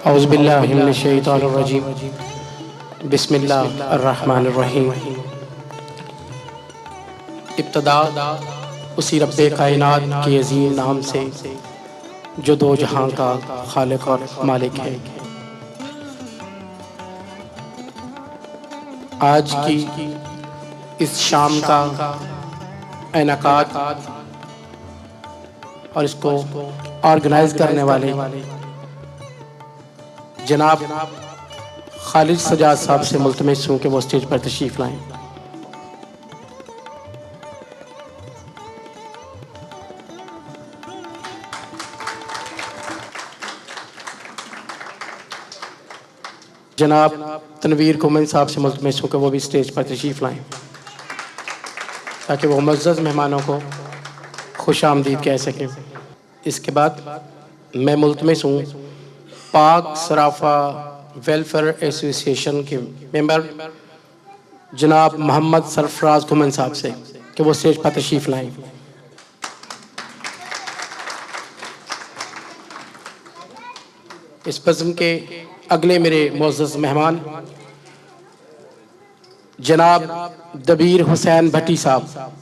औज़ुबिल्लाहि मिनश्शैतानिर्रजीम। बिस्मिल्लाहिर्रहमानिर्रहीम। इब्तिदा उसी रब्बे कायनात के अज़ीम नाम से जो दो जहां का खालिक और मालिक है। आज की इस शाम का इनेकाद और इसको ऑर्गेनाइज करने वाले जनाब खालिद सजाद साहब से मुल्तमस हूँ कि वो स्टेज पर तशरीफ़ लाएं। जनाब तनवीर कोमन साहब से मुल्तमस हूँ कि वो भी स्टेज पर तशरीफ़ लाएं ताकि वो मुअज़्ज़ज़ मेहमानों को खुश आमदीद कह सकें। इसके बाद मैं मुल्तमस हूँ पाक सराफ़ा वेलफेयर एसोसिएशन के मेंबर जनाब मोहम्मद सरफराज कोमन साहब से कि वो स्टेज पर तशरीफ़ लाएं। इस बज़्म के अगले मेरे मुअज़्ज़ज़ मेहमान जनाब दबीर हुसैन भट्टी साहब,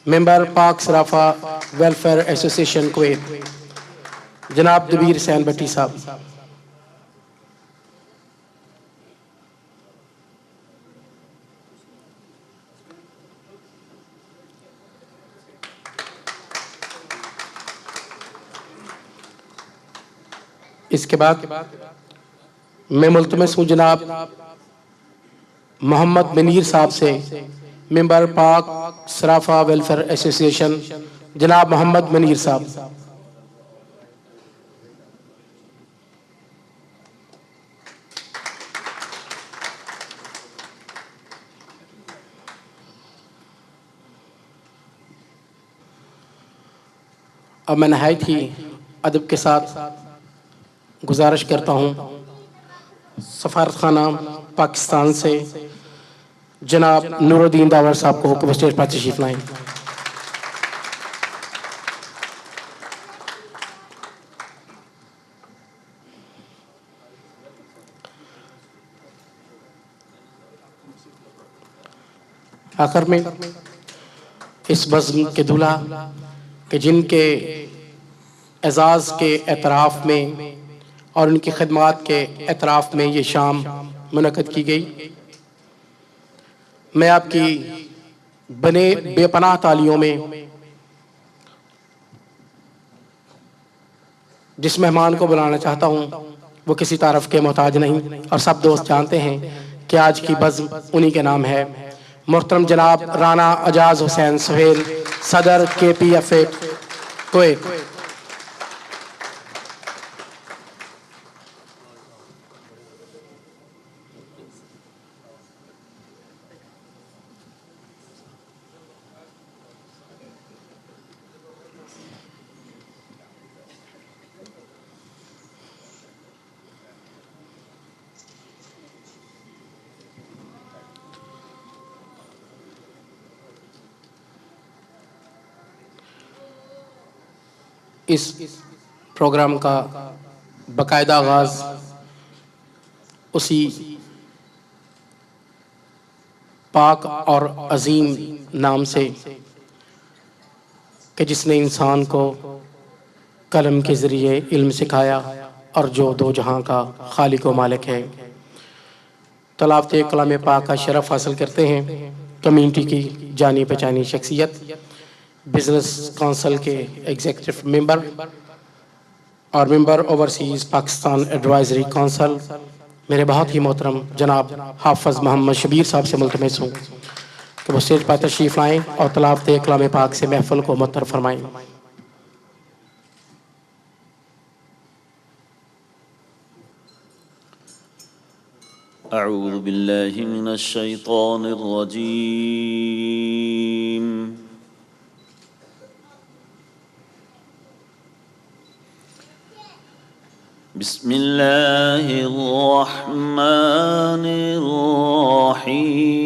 मेंबर पाक सराफ़ा वेलफेयर एसोसिएशन कुवैत। जनाब दबीर हुसैन भट्टी साहब। इसके बाद मैं मुल्तमस हूँ जनाब मोहम्मद मनीर साहब से, मेंबर पाक सराफ़ा वेलफेयर एसोसिएशन। जनाब मोहम्मद मनीर साहब। अब मैं नहायत ही अदब के साथ गुजारिश करता हूँ सफ़ारत खाना पाकिस्तान से जनाब नूरुद्दीन दावर साहब को कि वो स्टेज पर तशरीफ़ लाएं। आखिर में इस बज़्म के दूल्हा कि जिनके एजाज़ के एतराफ़ में और उनकी खिदमत के एतराफ़ में ये शाम मुनक़्क़द की गई, मैं आपकी बने बेपनाह तालियों में जिस मेहमान को बुलाना चाहता हूँ वो किसी तारफ़ के मोहताज नहीं और सब दोस्त जानते हैं कि आज की बज़्म उन्हीं के नाम है। मोहतरम जनाब राना एजाज़ हुसैन सुहेल, सदर KPFA कुवैत। इस प्रोग्राम का बाकायदा आगाज़ उसी पाक और अज़ीम नाम से कि जिसने इंसान को कलम के ज़रिए इल्म सिखाया और जो दो जहां का खालिक व मालिक है। तलावत कलाम पाक का शरफ़ हासिल करते हैं कम्युनिटी की जानी पहचानी शख्सियत, बिज़नेस काउंसिल के एग्जीक्यूटिव मेंबर और member overseas Pakistan advisory council, मेरे बहुत ही मोहतरम जनाब हाफ़िज़ मोहम्मद शबीर साहब से मुल्तमस हूँ कि वो स्टेज पर तशरीफ़ लाएँ और तलावत कलाम पाक से महफ़िल को मुअत्तर फरमाएँ। अऊज़ु बिल्लाहि मिनश शैतानिर रजीम। बिस्मिल्लाहिर रहमानिर रहीम।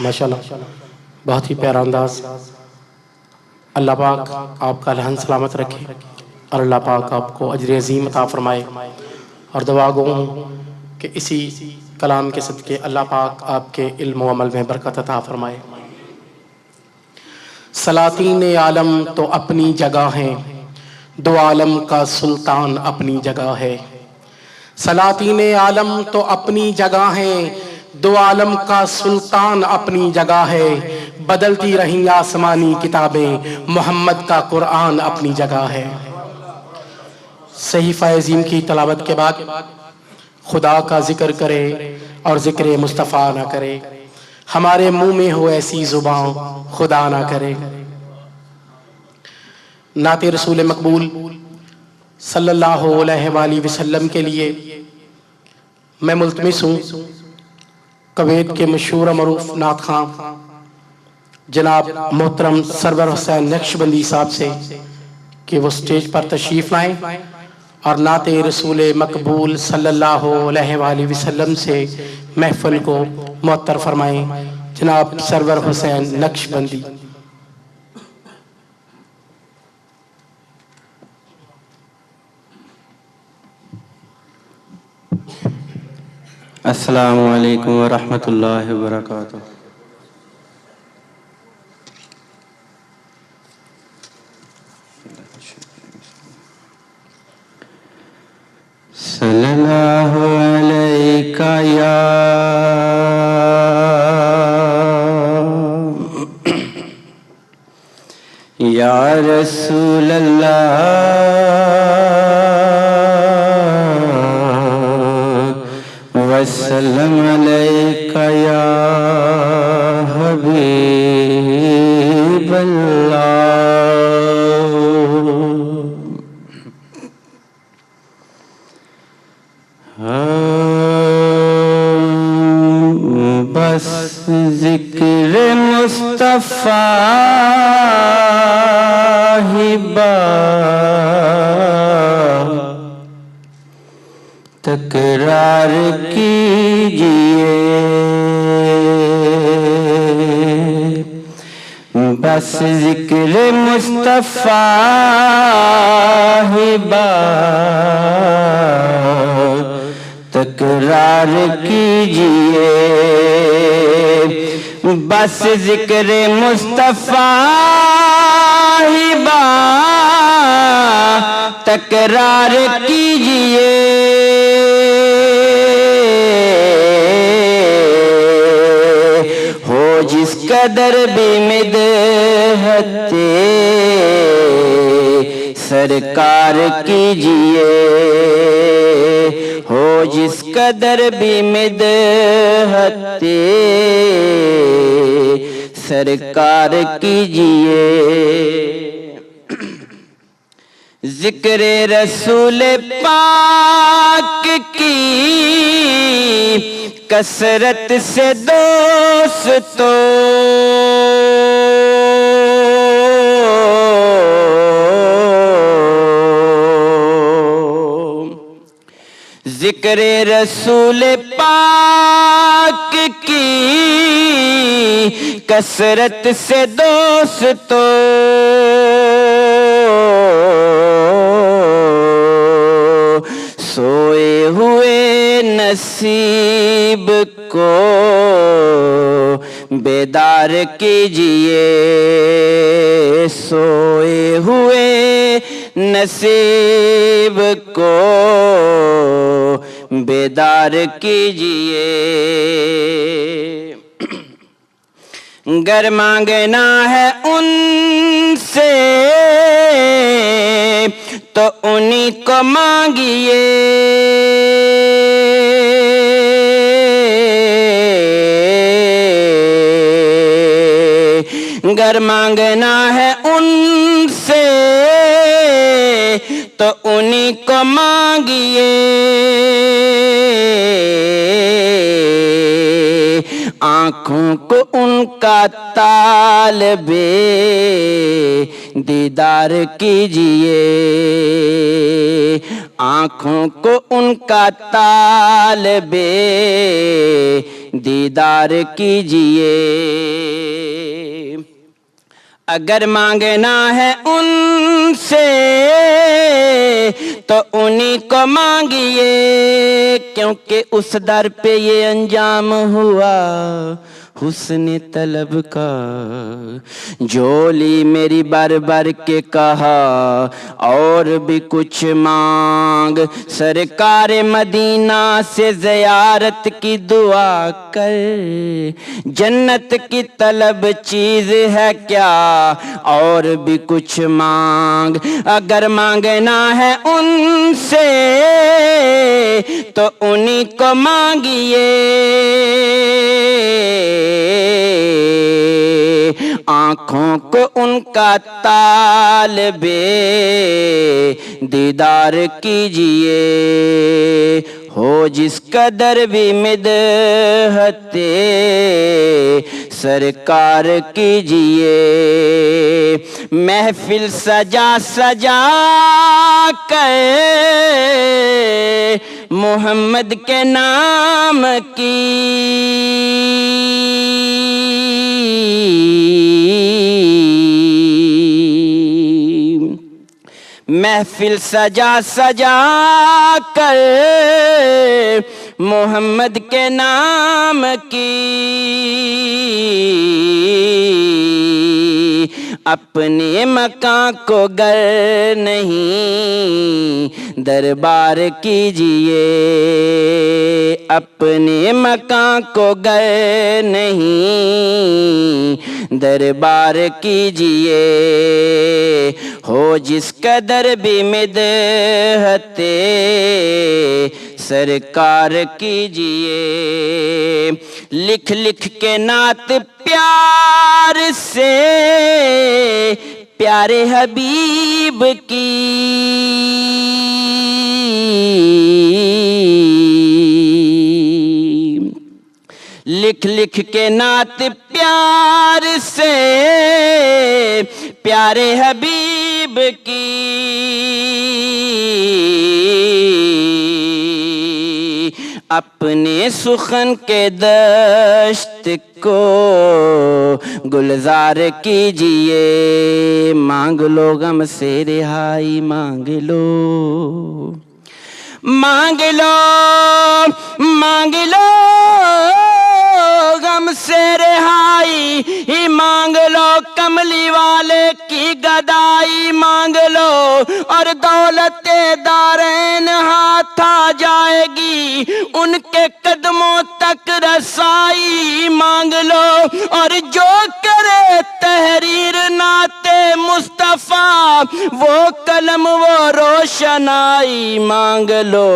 माशाल्लाह, बहुत ही प्यारा अंदाज। अल्लाह पाक आपका लहन सलामत रखे और अल्लाह पाक आपको अजर अज़ीम अता फरमाए। और दुआ गो कि इसी कलाम के सदके अल्लाह पाक आपके इल्म व अमल में बरकत अता फरमाए। सलातीन आलम तो अपनी जगह हैं, दो आलम का सुल्तान अपनी जगह है। सलातीन आलम तो अपनी जगह हैं, दो आलम का सुल्तान अपनी जगह है। बदलती रही आसमानी किताबें, मोहम्मद का कुरान अपनी जगह है। सहीफ़ा अज़ीम की तलावत के बाद खुदा का जिक्र करे और जिक्र मुस्तफ़ा ना करे। हमारे मुंह में हो ऐसी जुबान, खुदा ना करे। नाते रसूल मकबूल सल्लल्लाहु अलैहि वसल्लम के लिए मैं मुल्तमिस हूँ कुवैत के मशहूर मरूफ नात खां जनाब मोहतरम सरवर हुसैन नक्शबंदी साहब से कि वो स्टेज पर तशरीफ़ लाएं और नाते रसूल मकबूल सल्लल्लाहु अलैहि वसल्लम से महफ़िल को मुअत्तर फरमाएं। जनाब सरवर हुसैन नक्शबंदी। अस्सलामु अलैकुम व रहमतुल्लाहि व बरकातुहू। सल्लल्लाहु अलैका या रसूल अल्लाह वसल्लम अलैका या हबीब अल्लाह। बस जिक्र मुस्तफा ही तकरार कीजिए, बस जिक्र मुस्तफा ही तकरार कीजिए, बस जिक्र मुस्तफा ही तकरार कीजिए। हो जिस कदर भी मिदहते सरकार कीजिए, हो जिस कदर भी मिदहते सरकार कीजिए। जिक्र रसूल पाक की कसरत से दोस्तों जिक्र रसूल पाक की कसरत से दोस्तों सोए हुए नसीब को बेदार कीजिए, सोए हुए नसीब को बेदार कीजिए। गर मांगना है उनसे तो उन्हीं को मांगिए। गर मांगना है उनसे तो उन्हीं को मांगिए। आँखों को उनका तालबे दीदार कीजिए। आँखों को उनका तालबे दीदार कीजिए। अगर मांगना है उनसे तो उन्हीं को मांगिए, क्योंकि उस दर पे ये अंजाम हुआ हुस्न तलब का। झोली मेरी भर भर के कहा और भी कुछ मांग, सरकार मदीना से ज़ियारत की दुआ कर। जन्नत की तलब चीज़ है क्या और भी कुछ मांग। अगर मांगना है उनसे तो उन्हीं को मांगिए। आँखों को उनका तालबे दीदार कीजिए। हो जिस कदर भी मिदहते सरकार कीजिए। महफिल सजा सजा कर मोहम्मद के नाम की। महफिल सजा सजा कर मोहम्मद के नाम की। अपने मकान को गर नहीं दरबार कीजिए। अपने मकान को गर नहीं दरबार कीजिए। हो जिस कदर भी मिदहते सरकार कीजिए। लिख लिख के नात प्यार से प्यारे हबीब की। लिख लिख के नात प्यार से प्यारे हबीब की। अपने सुखन के दश्त को गुलजार कीजिए। मांग लो गम से रिहाई, मांग लो मांग लो मांग लो गम से रिहाई। ही मांग लो कमली वाले की गदाई। मांग लो और दौलते दारैन हाथ आ जाएगी, उनके कदमों तक रसाई। मांग लो और जो करे तहरीर नाते मुस्तफा, वो कलम वो रोशनाई। मांग लो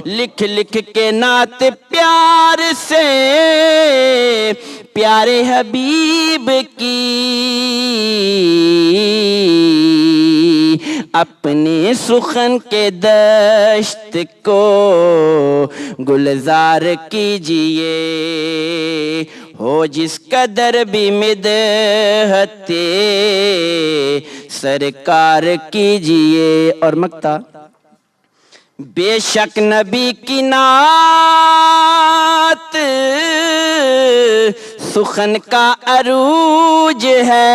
लिख लिख के नाते प्यार से प्यारे हबीब की। अपने सुखन के दश्त को गुलजार कीजिए। हो जिस कदर भी मिदहते सरकार कीजिए। और मक्ता बेशक नबी की नात सुखन का अरूज है।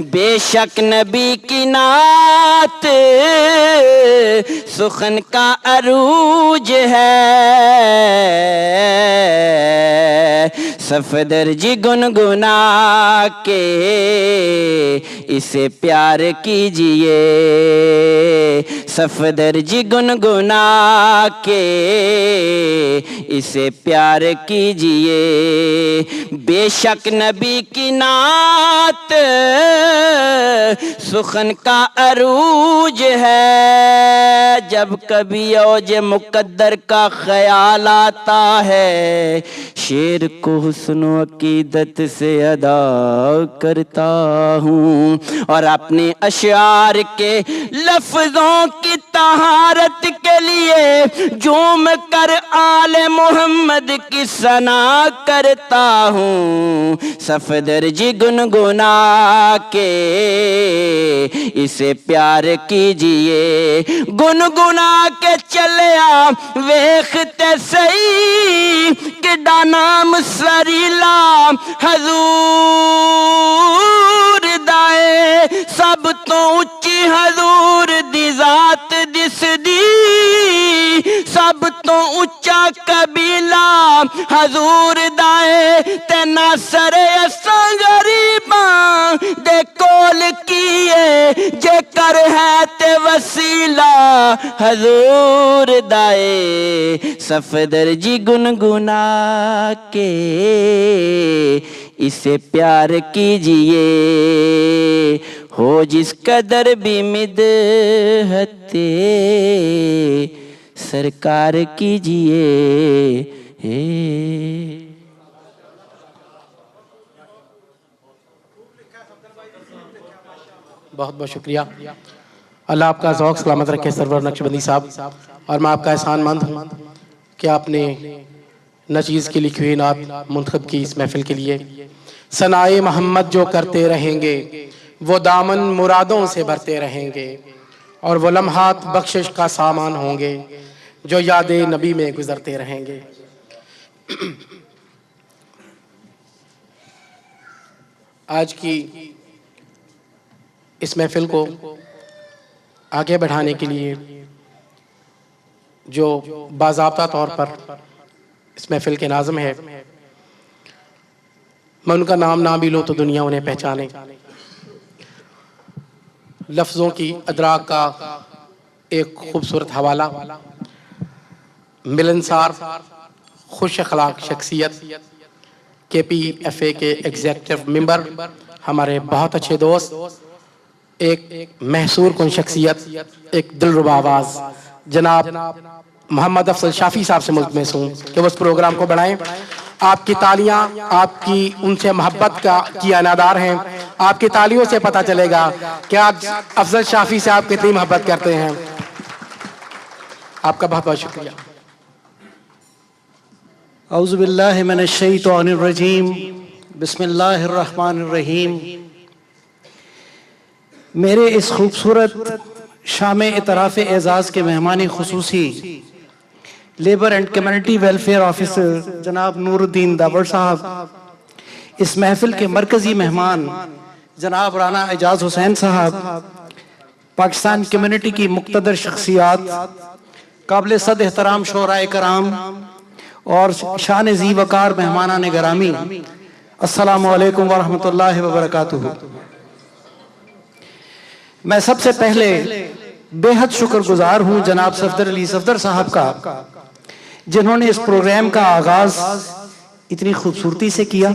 बेशक नबी की नात सुखन का अरूज है। सफदर जी गुनगुना के इसे प्यार कीजिए, सफदर जी गुनगुना के इसे प्यार कीजिए। बेशक नबी की नात सुखन का अरूज है, जब कभी औज मुकद्दर का ख्याल आता है, शेर को हुस्न अकीदत से अदा करता हूँ। और अपने अशार के लफ्जों की तहारत के लिए झूम कर आले मोहम्मद की सना करता हूँ। सफदर जी गुनगुना के इसे प्यार कीजिए, गुनगुना के चले आ वेखते सही किडा नाम सरीला हजूर दाए, सब तो उच्ची हजूर दी जात दिसदी, सब तो उच्चा कबीला हजूर दाए, ते नासर असां गरीबां दे कोल किए, जेकर है ते वसीला हजूर दाए। सफदर जी गुनगुना के इसे प्यार कीजिए, हो जिस कदर भी मिदहते सरकार कीजिए। बहुत बहुत शुक्रिया। अल्लाह आपका ज़ौक़ सलामत रखे सरवर नक्शबंदी साहब। और मैं आपका एहसानमंद हूँ कि आपने नचीज़ की लिखी हुई नात मुंतखब की इस महफिल के लिए। सनाए मोहम्मद जो करते रहेंगे, वो दामन मुरादों से भरते रहेंगे, और वो लम्हात बख्शिश का सामान होंगे, जो यादे नबी में गुजरते रहेंगे। आज की इस महफिल को आगे बढ़ाने के लिए जो बाज़ाब्ता तौर पर इस महफिल के नाज़िम है, मैं उनका नाम ना भी लूँ तो दुनिया उन्हें पहचाने। लफ्ज़ों की अदराक का एक खूबसूरत हवाला, मिलनसार खुश अखलाक शख्सियत, KPFA के एग्जीक्यूटिव मेंबर, हमारे बहुत अच्छे दोस्त, एक महसूर कुन शख्सियत, एक दिलरुबा आवाज़, जनाब मोहम्मद अफजल शाफी साहब से मुल्तमस हूँ कि वो इस प्रोग्राम को बढ़ाएं। आपकी तालियां आपकी उनसे मोहब्बत की अनादार हैं। आपकी तालियों से पता चलेगा कि आज अफजल शाफी से आप कितनी मोहब्बत करते हैं। आपका बहुत बहुत शुक्रिया। औज़ु बिल्लाहि मिनश शैतानिर रजीम, बिस्मिल्लाहिर रहमानिर रहीम। मेरे इस खूबसूरत शाम इतराफ़ एज़ाज़ के मेहमान खुसूसी labour and community welfare officer जनाब नूरुद्दीन दावर साहब, इस महफिल के मरकज़ी मेहमान जनाब राना एजाज हुसैन साहब, पाकिस्तान कम्युनिटी की मुक़्तदर शख्सियात, काबिल सद एहतराम शोराए कराम और शान ज़ी वकार मेहमानान गरामी, अस्सलामु अलैकुम व रहमतुल्लाहि व बरकातुहू। मैं सबसे पहले बेहद शुक्रगुजार हूँ जनाब सफदर अली सफदर साहब का, जिन्होंने इस प्रोग्राम का आगाज इतनी खूबसूरती से किया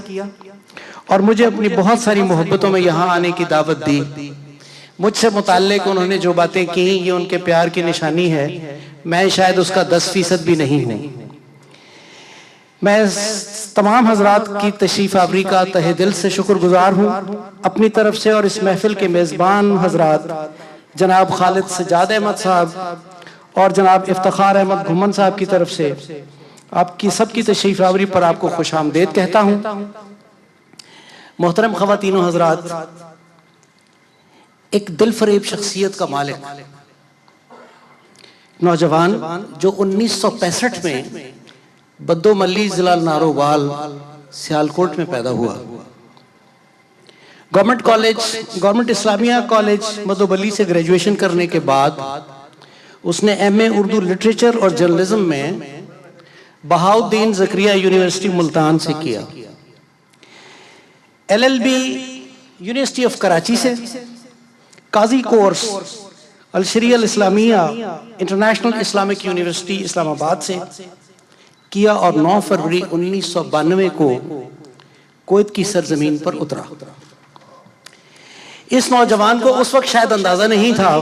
और मुझे अपनी बहुत सारी मोहब्बतों में यहाँ आने की दावत दी। मुझसे मुताल्लिक उन्होंने जो बातें की, ये उनके प्यार की निशानी है। मैं शायद उसका 10% भी नहीं हूँ। मैं तमाम हजरात की तशरीफ़ आवरी का तहे दिल से शुक्रगुजार हूँ अपनी तरफ से, और इस महफिल के मेज़बान हजरात जनाब खालिद सज्जाद अहमद साहब और जनाब इफ्तिखार अहमद घुमन साहब की तरफ से आपकी सबकी तशरीफ़ आवरी पर आपको खुश आमदेद कहता हूँ। मोहतरम ख़वातीन व हजरात, एक दिल फरेब शख्सियत का मालिक नौजवान जो 1965 में बद्दो मल्ली जिला नारोवाल सियालकोट में पैदा हुआ। गवर्नमेंट इस्लामिया कॉलेज मधुबली से ग्रेजुएशन करने के बाद उसने MA उर्दू लिटरेचर और जर्नलिज्म में बहाउद्दीन ज़करिया यूनिवर्सिटी मुल्तान से किया। LLB यूनिवर्सिटी ऑफ कराची से, काजी कोर्स अल शरिया अल इस्लामिया इंटरनेशनल इस्लामिक यूनिवर्सिटी इस्लामाबाद से किया और 9 फरवरी 1992 को कुवैत की सरजमीन पर उतरा। इस नौजवान को उस वक्त शायद अंदाजा नहीं था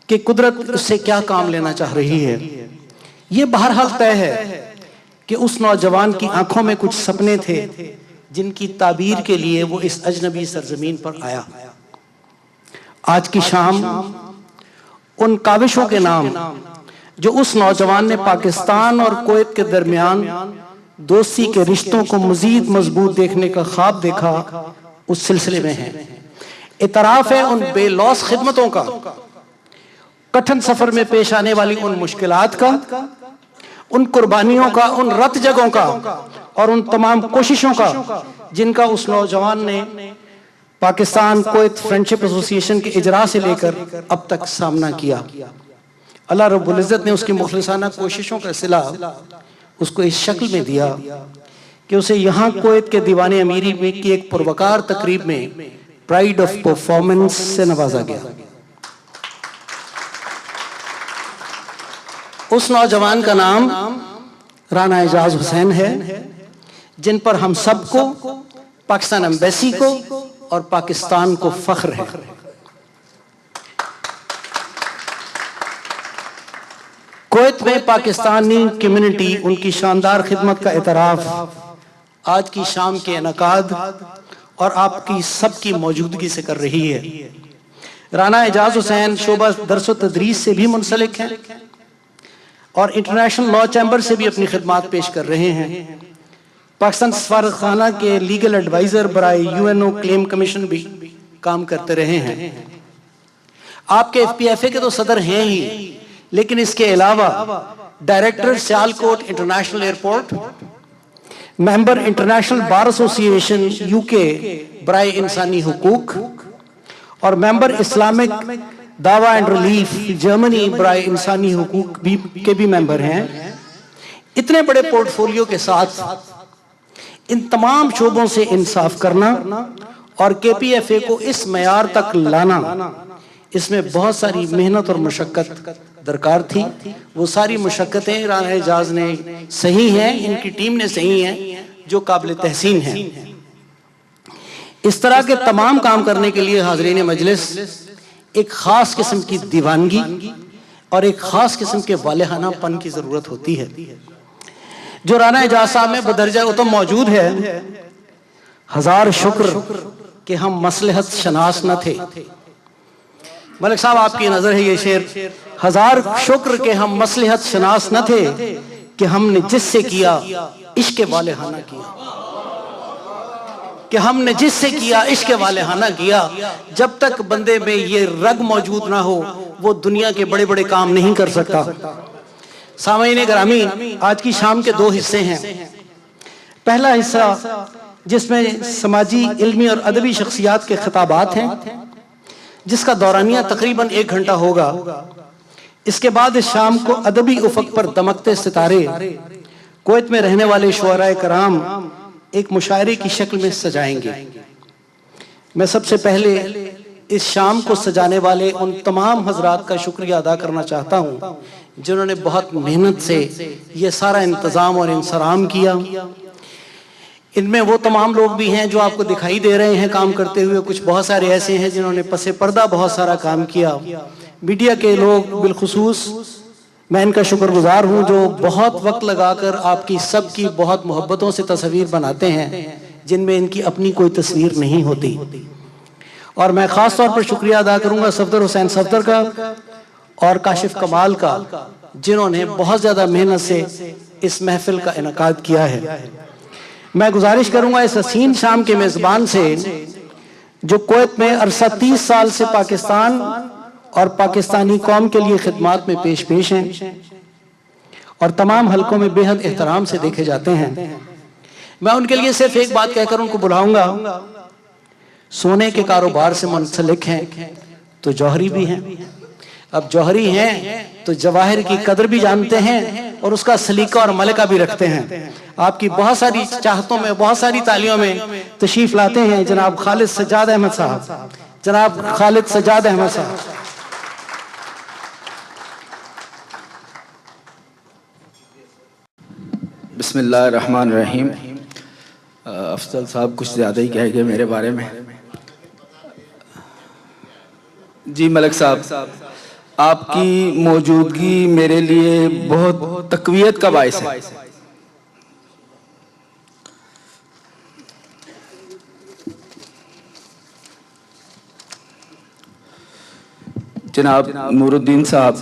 कि कुदरत उससे क्या काम लेना चाह रही है। ये बहरहाल तय है कि उस नौजवान की आंखों में कुछ सपने थे जिनकी ताबीर के लिए वो इस अजनबी सरजमीन पर आया। आज की शाम उन काविशों के नाम जो उस नौजवान ने पाकिस्तान और कुवैत के दरमियान दोस्ती के रिश्तों को मजीद मजबूत देखने का ख्वाब देखा, उस सिलसिले में है। इतराफ है उन बेलौस खिदमतों का, कठिन सफर में पेश आने वाली उन मुश्किलात का, उन कुर्बानियों का, उन रत जगहों का और उन तमाम कोशिशों का जिनका उस नौजवान ने पाकिस्तान कुवैत फ्रेंडशिप एसोसिएशन के इजरा से लेकर अब तक सामना किया। अल्लाह रब्बुल इज्जत ने उसकी मुखलिसाना कोशिशों का सिला उसको इस शक्ल में दिया कि उसे यहाँ कुवैत के दीवाने अमीरी में की एक पुरवकार तकरीब में प्राइड ऑफ परफॉर्मेंस से नवाजा गया। उस नौजवान का नाम राना एजाज हुसैन है, जिन पर हम सबको, पाकिस्तान एम्बेसी को और पाकिस्तान को फख्र है। कुवैत में पाकिस्तानी कम्युनिटी उनकी शानदार खिदमत का एतराफ आज की शाम के इनकाद और आपकी सबकी मौजूदगी से कर रही है। राना एजाज हुसैन शोबा दरस व तदरीस से भी मुंसलिक हैं और इंटरनेशनल लॉ चैम्बर से भी अपनी खिदमात पेश कर रहे हैं। पाकिस्तान सफारतखाना के लीगल एडवाइजर बराए UNO क्लेम कमीशन भी काम करते रहे हैं। आपके FPFA के तो सदर हैं ही, लेकिन इसके अलावा director Sialkot international airport, member international bar association UK बराए इंसानी हुकूक और मेंबर इस्लामिक दावा एंड रिलीफ जर्मनी बराए इंसानी हुकूक के भी मेंबर हैं। इतने बड़े पोर्टफोलियो के साथ इन तमाम शोबों से इंसाफ करना और KPFA को इस मयार तक लाना, इसमें बहुत सारी मेहनत और मशक्कत दरकार थी। वो सारी मशक्कतें राना एजाज ने सही हैं, इनकी टीम ने सही हैं, जो काबिल तहसीन हैं। इस तरह के तमाम काम करने के लिए हाज़रीन मजलिस एक खास किस्म की दीवानगी और एक खास किस्म के वालेहानापन की जरूरत होती है, जो राना एजाज साहब में बदरजा उतम मौजूद है। हजार शुक्र कि हम मसलहत शनास न थे। मलिक साहब आपकी नजर है ये शेर, हजार शुक्र के हम मसलहत शनास न थे कि हमने जिससे किया इश्क वालेहाना किया, कि हमने जिससे किया इश्क वालेहाना किया। जब तक बंदे में ये रग मौजूद ना हो वो दुनिया के बड़े बड़े काम नहीं कर सकता। सामईन ग्रामी, आज की शाम के 2 हिस्से हैं। पहला हिस्सा जिसमें समाजी, इल्मी और अदबी शख्सियात के खिताबात हैं, जिसका दौरानिया तकरीबन 1 घंटा होगा। इसके बाद इस शाम को अदबी उफक पर दमकते सितारे कुवैत में रहने वाले शुअराए कराम एक मुशायरे की शक्ल में सजाएंगे। मैं सबसे पहले इस शाम को सजाने वाले उन तमाम हजरात का शुक्रिया अदा करना चाहता हूँ जिन्होंने बहुत मेहनत से ये सारा इंतज़ाम और इंसराम किया। इनमें वो तमाम लोग भी हैं जो आपको दिखाई दे रहे हैं काम करते हुए, कुछ बहुत सारे ऐसे हैं जिन्होंने पसे पर्दा बहुत सारा काम किया। मीडिया के लोग बिलखुसूस मैं इनका शुक्रगुजार हूँ जो बहुत वक्त लगाकर आपकी सबकी बहुत मोहब्बतों से तस्वीर बनाते हैं जिनमें इनकी अपनी कोई तस्वीर नहीं होती। और मैं ख़ास तौर पर शुक्रिया अदा करूँगा सफदर हुसैन सफदर का और काशिफ कमाल का, जिन्होंने बहुत ज़्यादा मेहनत से इस महफिल का इनकाद किया है। मैं गुजारिश करूँगा इस हसीन शाम के मेज़बान से, जो कुवैत में अरसा 30 साल से पाकिस्तान और पाकिस्तानी कौम के लिए खिदमात में पेश हैं और तमाम हलकों में बेहद एहतराम से देखे जाते हैं, मैं उनके लिए सिर्फ एक बात कहकर उनको बुलाऊंगा। सोने के कारोबार से मुंसलिक हैं तो जौहरी भी हैं। अब जौहरी हैं तो जवाहिर की कदर भी जानते हैं और उसका सलीका और मलिका भी रखते हैं। आपकी बहुत सारी चाहतों में, बहुत सारी तालियों में तशरीफ लाते हैं जनाब खालिद सज्जाद अहमद साहब। जनाब खालिद सज्जाद अहमद साहब। बिस्मिल्लाहिर्रहमानिर्रहीम। अफजल साहब कुछ ज़्यादा ही कह गए मेरे बारे में। जी मलिक साहब, आपकी मौजूदगी मेरे लिए बहुत तकवीयत का बाइस है। जनाब नूरुद्दीन साहब,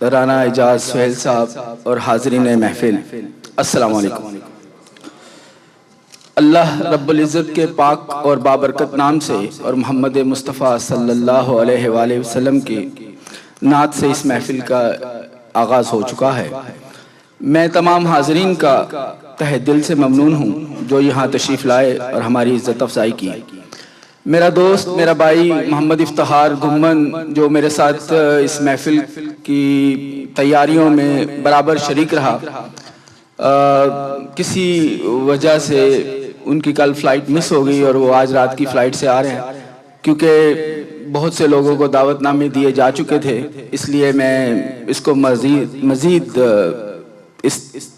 राना एजाज, सुहेल साहब और हाज़रीन महफिल, अस्सलाम वालेकुम। अल्लाह रब्बुल इज़्ज़त के पाक और बाबरकत नाम से और मोहम्मद मुस्तफ़ा सल्लल्लाहु अलैहि वसल्लम की नात से इस महफिल का आगाज़ हो चुका है। मैं तमाम हाज़रीन का तहे दिल से ममनून हूँ जो यहाँ तशरीफ़ लाए और हमारी इज़्ज़त अफजाई की। मेरा दोस्त, मेरा भाई मोहम्मद इफ्तिखार घुम्मन, जो मेरे साथ इस महफिल की तैयारियों में बराबर शरीक रहा, किसी वजह से उनकी कल फ़्लाइट मिस हो गई और वो आज रात की फ़्लाइट से आ रहे हैं। क्योंकि बहुत से लोगों को दावतनामे दिए जा चुके थे, इसलिए मैं इसको मज़ीद इस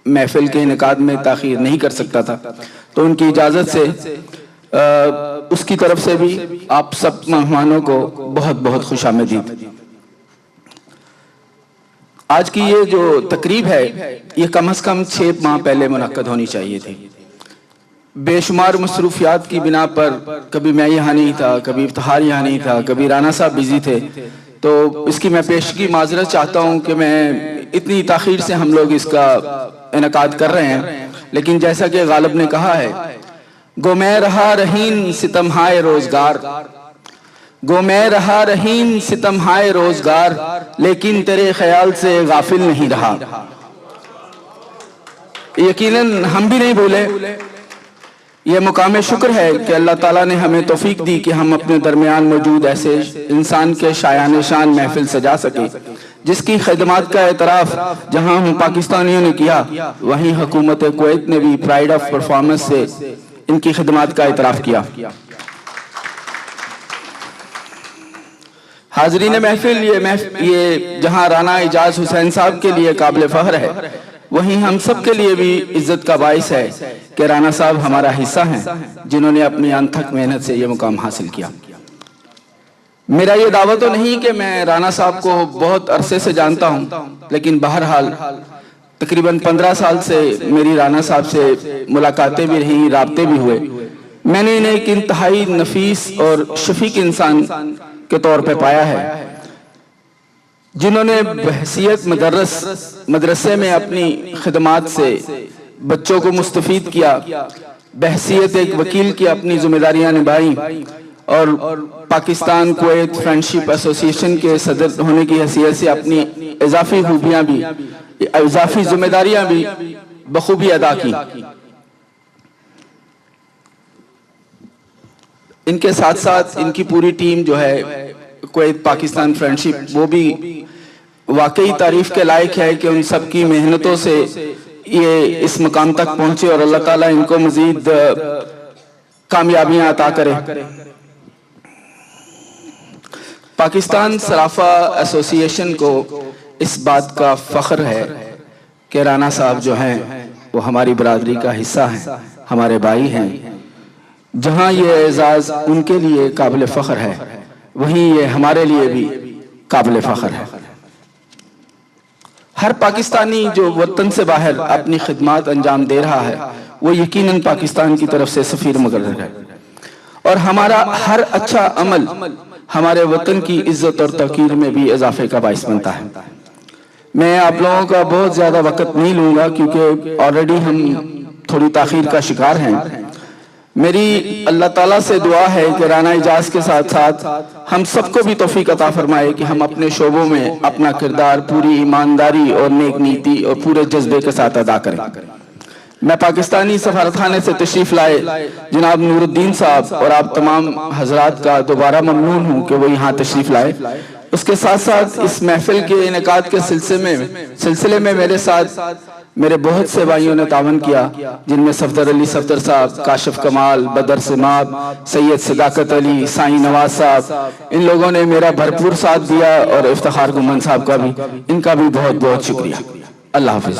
महफिल के इनेकाद में ताख़ीर नहीं कर सकता था। तो उनकी इजाज़त से उसकी तरफ से भी आप सब मेहमानों को बहुत बहुत खुशामदीद। आज की ये जो तकरीब है, ये कम से कम 6 माह पहले मुनक्कद होनी चाहिए थी। बेशुमार मसरूफियात की बिना पर कभी मैं यहाँ नहीं था, कभी इफ्तिखार यहाँ नहीं था, कभी राना साहब बिजी थे। तो इसकी मैं पेशगी माजरत चाहता हूँ कि मैं इतनी ताख़ीर से हम लोग इसका इनेकाद कर रहे हैं। लेकिन जैसा कि गालिब ने कहा है, गो मैं रहा रहीन सितमहाए रोजगार, गो मैं रहा रहीन सितमहाए रोजगार, लेकिन तेरे ख्याल से गाफिल नहीं रहा। यकीनन हम भी नहीं भूले। यह मुकाम शुक्र है कि अल्लाह ताला ने हमें तौफीक दी कि हम अपने दरमियान मौजूद ऐसे इंसान के शायान शान महफिल सजा सके, जिसकी खिदमत का एतराफ़ जहाँ हम पाकिस्तानियों ने किया, वहीं हुकूमत कुवैत ने भी प्राइड ऑफ परफॉर्मेंस से इनकी खिदमत का एतराफ़ किया। हाज़रीन महफिल, ये जहाँ राना एजाज हुसैन साहब के लिए काबिल फ़ख्र है, वहीं हम सब के लिए भी इज्जत का बाइस है कि राना साहब हमारा हिस्सा हैं, जिन्होंने अपनी अनथक मेहनत से ये मुकाम हासिल किया। मेरा ये दावा तो नहीं कि मैं राना साहब को बहुत अरसे से जानता हूँ, लेकिन बहरहाल तकरीबन 15 साल से मेरी राना साहब से मुलाकातें भी रही, राब्ते भी हुए। मैंने इन्हें एक इंतहाई नफीस और शफीक इंसान के तौर पे पाया है, जिन्होंने बहसियत मदरसे में अपनी खिदमात से बच्चों को मुस्तफीद किया, बहसियत एक वकील की अपनी जिम्मेदारियां निभाई और पाकिस्तान कुवैत फ्रेंडशिप एसोसिएशन के सदर होने की हैसियत से अपनी इजाफी खूबियां भी, इजाफी जिम्मेदारियां भी बखूबी अदा की। इनके साथ साथ इनकी पूरी टीम जो है कुवैत पाकिस्तान फ्रेंडशिप, वो भी वाकई तारीफ के लायक है कि उन सब की मेहनतों से ये इस मुकाम तक पहुंचे और अल्लाह ताला इनको मजीद कामयाबियां अता करे। पाकिस्तान सराफा एसोसिएशन को इस बात का फख्र है कि राना साहब जो हैं वो हमारी बरादरी का हिस्सा हैं, हमारे भाई हैं। जहां ये एजाज उनके लिए काबिल फख्र है, वहीं ये हमारे लिए भी काबिल फख्र है। हर पाकिस्तानी जो वतन से बाहर अपनी खिदमत अंजाम दे रहा है, वो यकीनन पाकिस्तान की तरफ से सफीर मुकर्रर है। और हमारा हर अच्छा अमल हमारे वतन की इज्जत और तौकीर में भी इजाफे का बाइस बनता है। मैं आप लोगों का बहुत ज़्यादा वक्त नहीं लूँगा, क्योंकि ऑलरेडी हम थोड़ी ताख़ीर का शिकार हैं। मेरी अल्लाह ताला से दुआ है कि राना एजाज के साथ साथ हम सबको भी तौफीक अता फरमाए कि हम अपने शोबों में अपना किरदार पूरी ईमानदारी और नेक नीति और पूरे जज्बे के साथ अदा करें। मैं पाकिस्तानी सफारतखाने से तशरीफ लाए जनाब नूरुद्दीन साहब और आप तमाम हजरात का दोबारा ममनून हूँ कि वो यहाँ तशरीफ लाए। उसके साथ साथ इस महफिल के इनेकाद के सिलसिले में मेरे साथ मेरे बहुत से भाइयों ने तावन किया, जिनमें सफदर अली सफदर साहब, काशिफ कमाल, बदर सिमाब, सैयद सदाकत अली, साईं नवाज साहब, इन लोगों ने मेरा भरपूर साथ दिया, और इफ्तिखार गुम्मन साहब का भी, इनका भी बहुत बहुत शुक्रिया। अल्लाह हाफिज।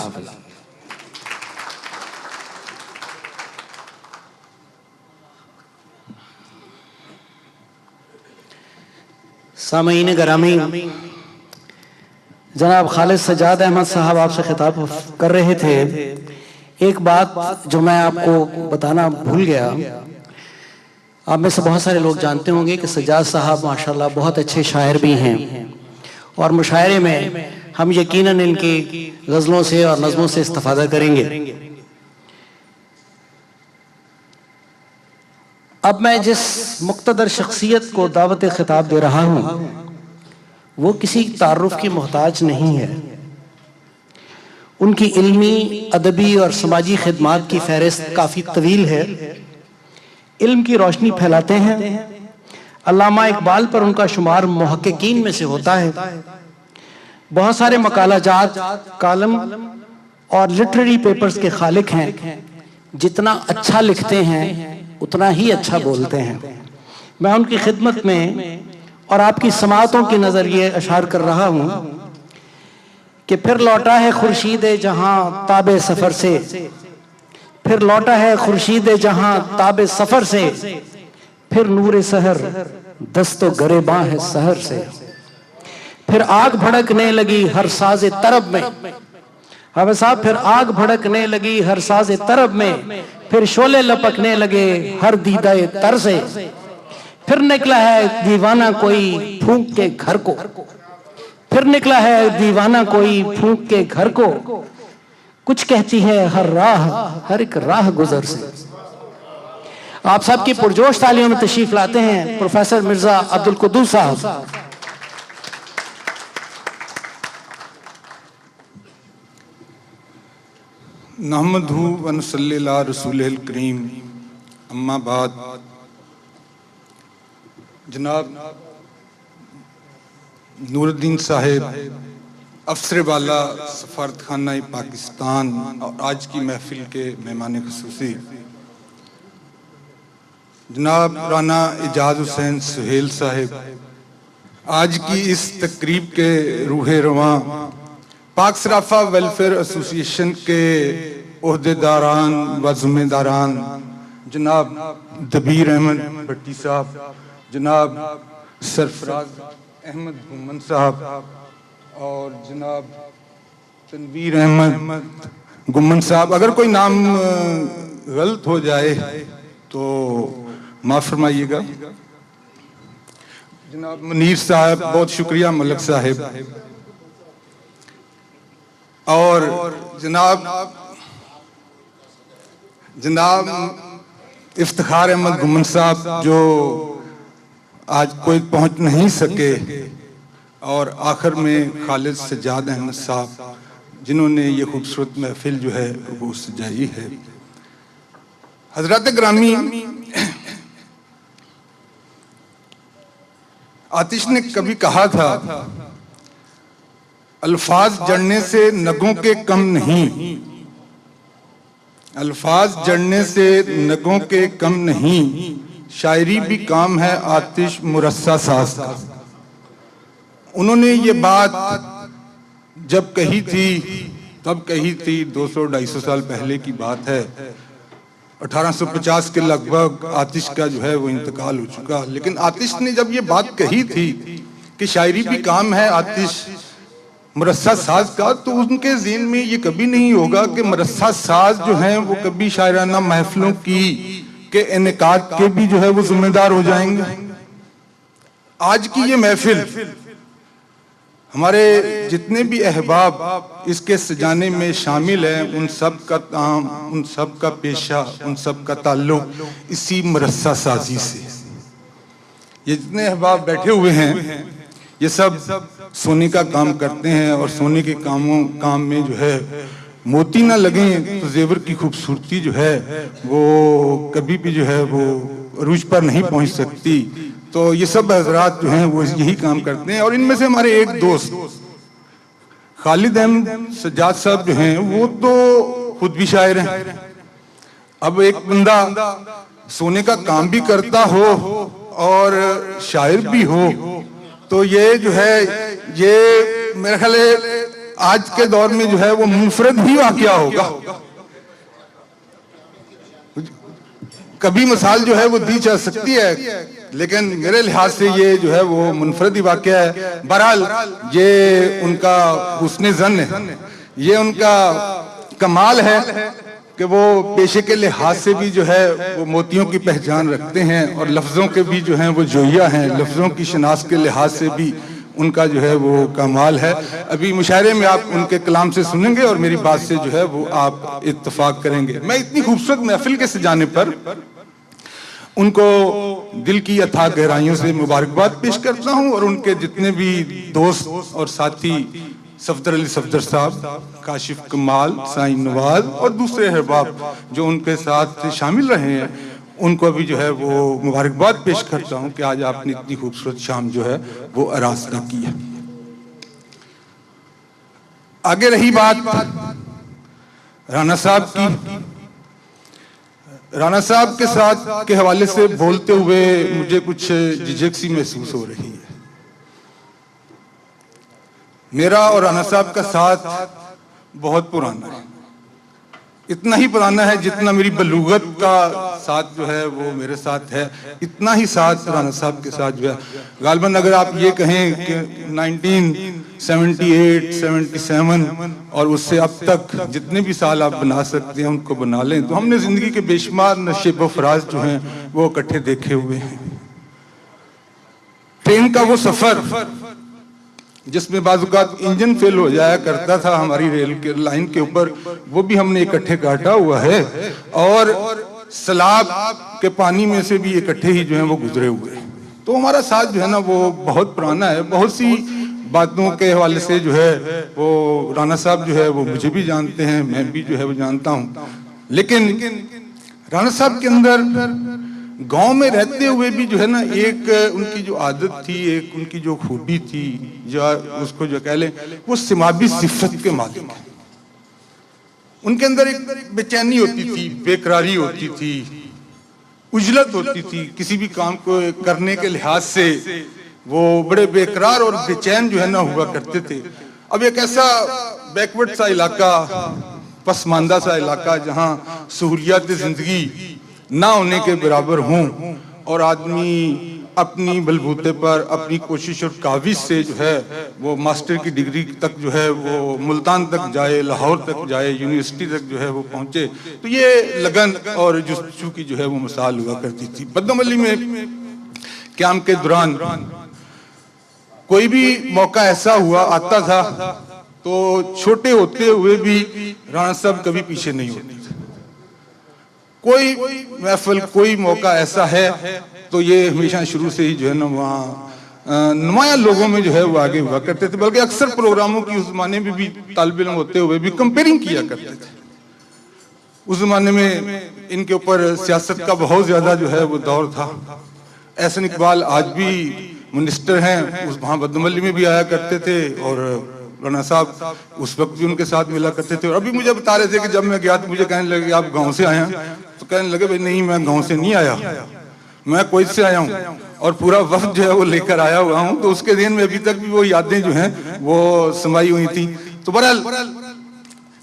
सामईन गरामी, जनाब खालिद सजाद अहमद साहब आपसे खिताब कर रहे थे। एक बात जो मैं आपको बताना भूल गया, आप में से बहुत सारे लोग जानते होंगे कि सजाद साहब माशाल्लाह बहुत अच्छे शायर भी हैं, और मुशायरे में हम यकीनन इनकी गज़लों से और नज़मों से इस्तिफ़ादा करेंगे। अब मैं जिस मुक़्तदर शख्सियत को दावत खिताब दे रहा हूँ वो किसी तारुफ की मोहताज नहीं है। उनकी इल्मी, अदबी और समाजी खिदमात की फहरिस्त काफ़ी तवील है। इल्म की रोशनी फैलाते हैं। अल्लामा इकबाल पर उनका शुमार मुहक्किकीन में से होता है। बहुत सारे मकालाजात, कालम और लिटरेरी पेपर्स के खालिक हैं। जितना अच्छा लिखते हैं उतना ही अच्छा बोलते हैं। मैं उनकी खिदमत में और आपकी समातों की नजर ये अशार कर रहा हूं कि फिर लौटा है खुर्शीद जहां ताबे सफर से, फिर लौटा है खुर्शीद जहां ताबे सफर से, फिर नूरे सहर दस्तो गरेबां है सहर से, फिर आग भड़कने लगी हर साजे तरब में। हाँ साहब, फिर आग भड़कने लगी हर साजे तरब में, फिर शोले लपकने लगे हर दीदाए तर से, फिर निकला है दीवाना कोई फूंक के घर को, फिर निकला है दीवाना कोई फूंक के घर को, कुछ कहती है हर राह, हर एक राह गुजर से। आप सबकी पुरजोश तालियों में तशरीफ लाते हैं प्रोफेसर मिर्जा अब्दुल कुद्दूस साहब। नहमदहू व नसल्ली अला रसूलिल करीम, अम्मा बाद। जनाब नूरुद्दीन साहिब, अफसर वाला सफारत खाना पाकिस्तान और आज की महफिल के मेहमान खुसूसी जनाब राना एजाज हुसैन सुहेल साहिब, आज की इस तकरीब के रूहे रवां पाक सराफा वेलफेयर एसोसिएशन के ओहदेदारान व जिम्मेदारान जनाब दबीर अहमद भट्टी साहब, जनाब सरफराज अहमद गुम्मन साहब और जनाब तनवीर अहमद गुम्मन साहब। अगर कोई नाम गलत हो जाए तो माफ़ फरमाइएगा। जनाब मुनीर साहब, बहुत शुक्रिया मलक साहब, और जनाब इफ्तिखार अहमद गुम्मन साहब जो आज कोई पहुंच नहीं सके, और आखिर में खालिद सजाद अहमद साहब जिन्होंने ये खूबसूरत महफिल जो है वो सजाई है। हजरत ग्रामी, आतिश ने कभी कहा था अल्फाज जड़ने से नगों के कम नहीं, अल्फाज जड़ने से नगों के कम नहीं, शायरी भी काम है आतिश मुरस्सा साज का। उन्होंने ये बात जब कही थी तब कही थी, 200-250 साल पहले की बात है। 1850 के लगभग आतिश का जो है वो इंतकाल हो चुका, लेकिन आतिश ने जब ये बात कही थी कि शायरी भी काम है आतिश मुरस्सा साज का, तो उनके ज़हन में ये कभी नहीं होगा कि मुरस्सा साज जो हैं वो कभी शायराना महफिलों की के इनेकाद के भी जो है वो जिम्मेदार हो जाएंगे। आज की ये महफिल, हमारे जितने भी अहबाब इसके सजाने में शामिल हैं, उन सब का काम, उन सब का पेशा, उन सब का ताल्लुक इसी मुरस्सा साजी से। ये जितने अहबाब बैठे हुए हैं ये सब सोने का काम करते हैं, और सोने के काम में जो है मोती ना लगे तो जेवर की खूबसूरती जो है वो कभी भी जो है वो अरूज पर नहीं पहुंच सकती। तो ये सब हजरात जो हैं वो यही काम करते हैं। और इनमें से हमारे एक दोस्त खालिद अहमद सज्जाद साहब जो हैं वो तो खुद भी शायर हैं। अब एक बंदा सोने का काम भी करता हो और शायर भी हो, तो ये जो है ये मेरे ख्याल है आज के दौर में जो है वो मुनफरद ही वाकया होगा। कभी मिसाल जो है वो दी जा सकती है, लेकिन मेरे लिहाज से ये जो है वो मुनफरद ही वाकया है। बहरहाल ये उनका हुस्न ज़न है, ये उनका कमाल है कि वो पेशे के लिहाज से भी जो है वो मोतियों की पहचान रखते हैं और लफ्ज़ों के भी जो हैं वो जोइया हैं, लफ्ज़ों की शनाख्त के लिहाज से भी उनका जो है वो कमाल है। अभी मुशायरे में आप उनके कलाम से सुनेंगे और मेरी बात से जो है वो आप इत्तफाक करेंगे। मैं इतनी खूबसूरत महफिल के सजाने पर उनको दिल की अथाह गहराइयों से मुबारकबाद पेश करता हूँ और उनके जितने भी दोस्त और साथी सफदर अली सफदर साहब, काशिफ कमाल, साईं नवाज और दूसरे अहबाब जो उनके साथ शामिल रहे हैं, उनको भी जो है वो मुबारकबाद पेश करता हूँ कि आज आपने इतनी खूबसूरत शाम जो है वो आरास्ता की है। आगे रही बात राना साहब की, राना साहब के साथ के हवाले से बोलते हुए मुझे कुछ झिझक सी महसूस हो रही है। मेरा और राना साहब का साथ बहुत पुराना है, इतना ही पुराना है जितना मेरी बलूगत का साथ जो है वो मेरे साथ है, इतना ही साथ राना साहब के साथ जो है। गालबन अगर आप ये कहें कि 1978, 77 और उससे अब तक जितने भी साल आप बना सकते हैं उनको बना लें, तो हमने जिंदगी के बेशुमार नशेब व फराज जो हैं वो इकट्ठे देखे हुए हैं। ट्रेन का वो सफर जिसमें बाज़-औक़ात इंजन फेल हो जाया करता था हमारी रेल के लाइन के ऊपर, वो भी हमने इकट्ठे काटा हुआ है और सैलाब के पानी में से भी इकट्ठे ही जो है वो गुजरे हुए हैं। तो हमारा साथ जो है ना वो बहुत पुराना है। बहुत सी बातों के हवाले से जो है वो राना साहब जो है वो मुझे भी जानते हैं, मैं भी जो है वो जानता हूँ। लेकिन राना साहब के अंदर गांव में रहते हुए भी जो है ना एक उनकी जो आदत थी, एक उनकी जो खूबी थी, जो उसको जो कह लें वो सिमाबी सिफत के मालिक है। उनके अंदर एक बेचैनी होती थी, बेकरारी होती थी, उजलत होती थी, किसी भी काम को करने के लिहाज से वो बड़े बेकरार और बेचैन जो है ना हुआ करते थे। अब एक ऐसा बैकवर्ड सा इलाका, पसमानदा सा इलाका जहाँ सहूलियात जिंदगी ना होने के बराबर हों और आदमी अपनी बलबूते पर अपनी कोशिश और काविश से जो है वो मास्टर की डिग्री तक जो है वो मुल्तान तक जाए, लाहौर तक जाए, यूनिवर्सिटी तक जो है वो पहुंचे, तो ये लगन और जुस्तजू की जो है वो मिसाल हुआ करती थी। बदनमअली में क़याम के दौरान कोई भी मौका ऐसा हुआ आता था तो छोटे होते हुए भी राना साहब कभी पीछे नहीं होते थे। कोई महफिल, कोई मौका ऐसा है तो ये हमेशा शुरू से ही जो है ना वहाँ नुमाया लोगों में जो है वो आगे हुआ करते थे। बल्कि अक्सर प्रोग्रामों की उस जमाने में भी तालिब इल्म होते हुए भी कंपेयरिंग किया करते थे। उस जमाने में इनके ऊपर सियासत का बहुत ज्यादा जो है वो दौर था। एहसन इकबाल आज भी मिनिस्टर हैं, उस वहाँ बदनमअली में भी आया करते थे और राना साहब उस वक्त भी उनके साथ मिला करते थे। और अभी मुझे बता रहे थे कि जब मैं गया तो मुझे कहने लगे आप गांव से आए हैं, तो कहने लगे भाई नहीं मैं गांव से नहीं आया, मैं कोई से आया हूँ और पूरा वक्त जो है वो लेकर आया हुआ हूँ। तो उसके दिन में अभी तक भी वो यादें जो हैं वो समाई हुई थी। तो बहरहाल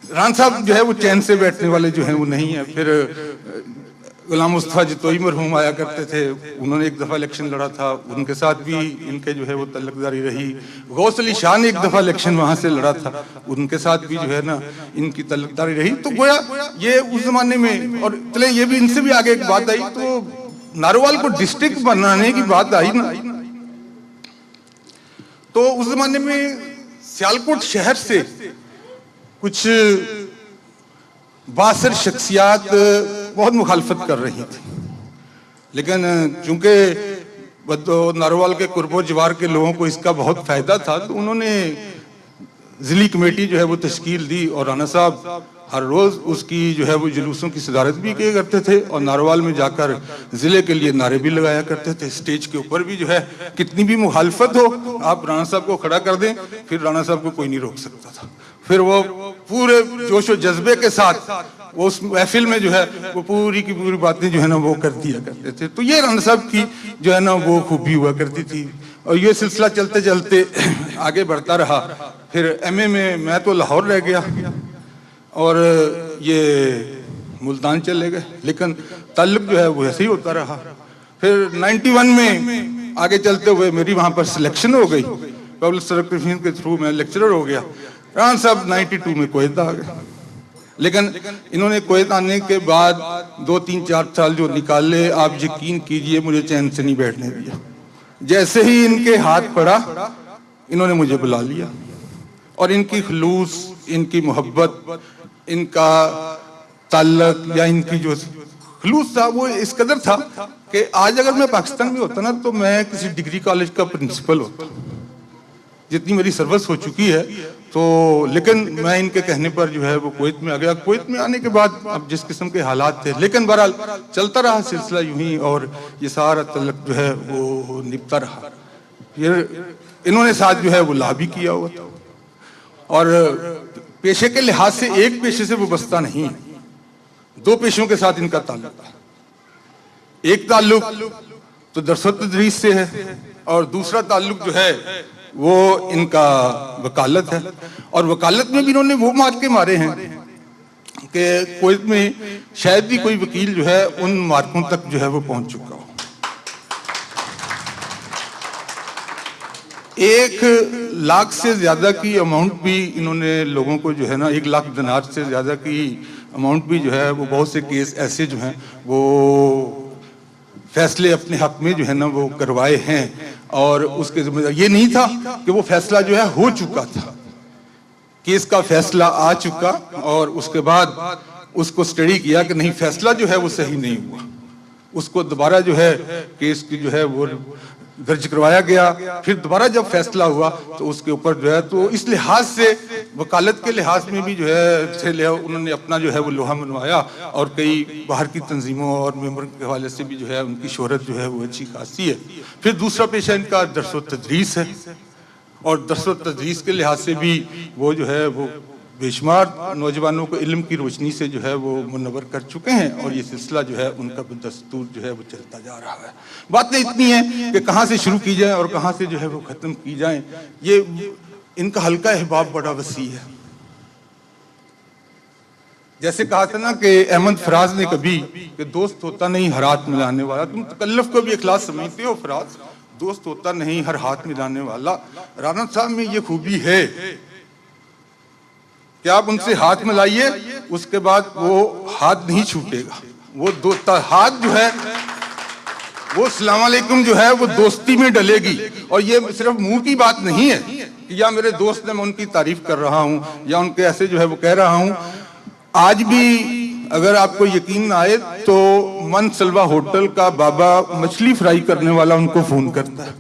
राना साहब जो है वो चैन से बैठने वाले जो हैं वो नहीं है। फिर गुलाम मुस्तफा जितोई मरहूम आया करते थे, उन्होंने एक दफ़ा इलेक्शन लड़ा था, उनके साथ भी इनके जो है वो तल्लकदारी रही। गौस अली शाह ने एक दफ़ा इलेक्शन वहाँ से लड़ा था, उनके साथ भी जो है ना इनकी तल्लकदारी रही। तो गोया ये उस जमाने में, और चले ये भी इनसे भी आगे एक बात आई, तो नारोवाल को डिस्ट्रिक्ट बनाने की बात आई ना, तो उस जमाने में सियालकोट शहर से कुछ बासर शख्सियात बहुत मुखालफत कर रही थी। लेकिन चूंकि नारोवाल के कुर्बो जवार के लोगों को इसका बहुत फायदा था, तो उन्होंने जिली कमेटी जो है वो तश्कील दी और राना साहब हर रोज़ उसकी जो है वो जुलूसों की सदारत भी किया करते थे और नारोवाल में जाकर ज़िले के लिए नारे भी लगाया करते थे। स्टेज के ऊपर भी जो है कितनी भी मुखालफत हो, आप राणा साहब को खड़ा कर दें, फिर राणा साहब को कोई नहीं रोक सकता था। फिर वो पूरे जोश और जज्बे के साथ वो उस महफिल में जो है वो पूरी की पूरी बातें जो है ना वो कर दिया करते थे। तो ये राणा साहब की जो है ना वो खूबी हुआ करती थी और ये सिलसिला चलते चलते आगे बढ़ता रहा। फिर एमए में मैं तो लाहौर रह गया और ये मुल्तान चले गए, लेकिन ताल्लुक जो है वो ऐसे ही होता रहा। फिर 91 में आगे चलते हुए मेरी वहाँ पर सिलेक्शन हो गई, पब्लिक सर्विस के थ्रू मैं लेक्चरर हो गया। राणा साहब 92 में कोयत आ गए, लेकिन इन्होंने कोयत आने के बाद 2, 3, 4 साल जो निकाले, आप यकीन कीजिए मुझे चैन से नहीं बैठने दिया। जैसे ही इनके हाथ पड़ा इन्होंने मुझे बुला लिया और इनकी खलूस, इनकी मोहब्बत, इनका ताल्लुक या इनकी जो खलूस था वो इस कदर था कि आज अगर मैं पाकिस्तान में होता ना तो मैं किसी डिग्री कॉलेज का प्रिंसिपल होता, जितनी मेरी सर्विस हो चुकी है। तो लेकिन मैं इनके कहने पर जो है वो कुवैत में आ गया। कुवैत में आने के बाद अब जिस किस्म के हालात थे, लेकिन बहरहाल चलता रहा सिलसिला यूं ही और ये सारा तल्लुक जो है वो निपटा रहा। फिर इन्होंने साथ जो है वो ला भी किया हुआ था और पेशे के लिहाज से एक पेशे से वो बस्ता नहीं, 2 पेशों के साथ इनका ताल्लुक है। एक ताल्लुक तो दर्स व तदरीस से है और दूसरा ताल्लुक जो है वो इनका वकालत है। और वकालत में भी इन्होंने वो मार्के मारे हैं कि कुवैत में शायद भी कोई वकील जो है उन मार्कों तक जो है वो पहुंच चुका हो। 1 लाख से ज्यादा की अमाउंट भी इन्होंने लोगों को जो है ना 1 लाख दिनार से ज्यादा की अमाउंट भी जो है वो बहुत से केस ऐसे जो हैं वो फैसले अपने हक में जो है ना वो करवाए हैं। और उसके जिम्मेदार ये नहीं था कि वो फैसला जो है हो चुका था, केस का फैसला आ चुका और उसके बाद उसको स्टडी किया कि नहीं फैसला जो है वो सही नहीं हुआ, उसको दोबारा जो है केस की जो है वो दर्ज करवाया गया। फिर दोबारा जब फैसला हुआ तो उसके ऊपर जो है तो इस लिहाज से वकालत के लिहाज में भी जो है उन्होंने अपना जो है वो लोहा मनवाया और कई बाहर की तंजीमों और मेंबर के हवाले से भी जो है उनकी शोहरत जो है वो अच्छी खासी है। फिर दूसरा पेशा इनका दर्स व तदरीस है और दर्स व तदरीस के लिहाज से भी वो जो है वो बेशुमार नौजवानों को इल्म की रोशनी से जो है वो मुनव्वर कर चुके हैं और ये सिलसिला जो है उनका दस्तूर जो है वो चलता जा रहा है। बातें इतनी हैं कि कहाँ से शुरू की जाए और कहाँ से जो है वो ख़त्म की जाए। ये इनका हल्का अहबाब बड़ा वसी है। जैसे कहा था ना कि अहमद फराज ने कभी कि दोस्त होता नहीं हर हाथ मिलाने वाला। तुम तकल्लुफ़ को भी इखलास समझते हो फराज, दोस्त होता नहीं हर हाथ मिलाने वाला। राना साहब में ये खूबी है कि आप उनसे हाथ मिलाइए उसके बाद वो हाथ नहीं छूटेगा। वो हाथ जो है वो अस्सलाम वालेकुम जो है वो दोस्ती में डलेगी। और ये सिर्फ मुंह की बात नहीं है कि या मेरे दोस्त ने मैं उनकी तारीफ कर रहा हूँ या उनके ऐसे जो है वो कह रहा हूँ। आज भी अगर आपको यकीन ना आए तो मन सलवा होटल का बाबा मछली फ्राई करने वाला उनको फोन करता है,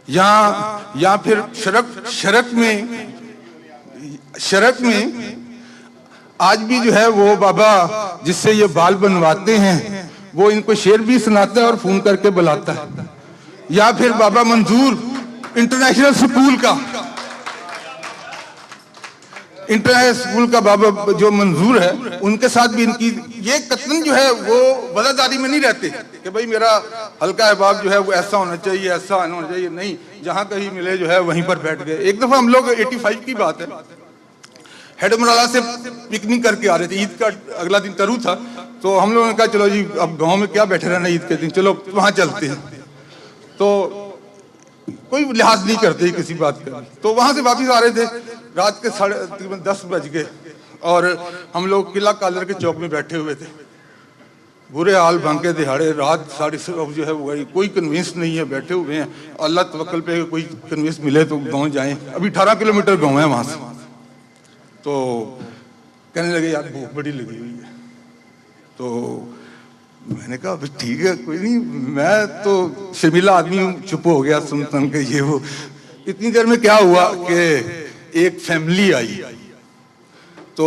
या फिर शरक में आज भी जो है वो बाबा जिससे ये बाल बनवाते हैं वो इनको शेर भी सुनाता है और फोन करके बुलाता है। या फिर बाबा मंजूर इंटरनेशनल स्कूल का बाबा जो मंजूर है उनके साथ भी इनकी ये कतन जो है वो वफादारी में नहीं रहते कि भाई मेरा हल्का अहबाब जो है वो ऐसा होना चाहिए ऐसा होना चाहिए, नहीं, जहां कहीं मिले जो है वहीं पर बैठ गए। एक दफा हम लोग 85 की बात है, हेडमराला से पिकनिक करके आ रहे थे, ईद का अगला दिन तरू था, तो हम लोगों ने कहा चलो जी अब गांव में क्या बैठे रहना ईद के दिन, चलो वहां चलते हैं। तो कोई लिहाज नहीं करते किसी बात का। तो वहां से वापस आ रहे थे, रात के 10:30 बज गए और हम लोग किला कालर के चौक में बैठे हुए थे। बुरे हाल भांके दिहाड़े, रात 7:30 जो है वो कोई कन्विंस नहीं है, बैठे हुए हैं अल्लाह तवक्कल पे, कोई कन्विंस मिले तो गाँव जाएं। अभी 18 किलोमीटर गाँव है वहां से। तो कहने लगे यार भूख बड़ी लगी हुई है। तो मैंने कहा ठीक है कोई नहीं, मैं तो शर्मीला आदमी हूँ, चुप हो गया सुन के ये वो। इतनी देर में क्या हुआ कि एक फैमिली आई तो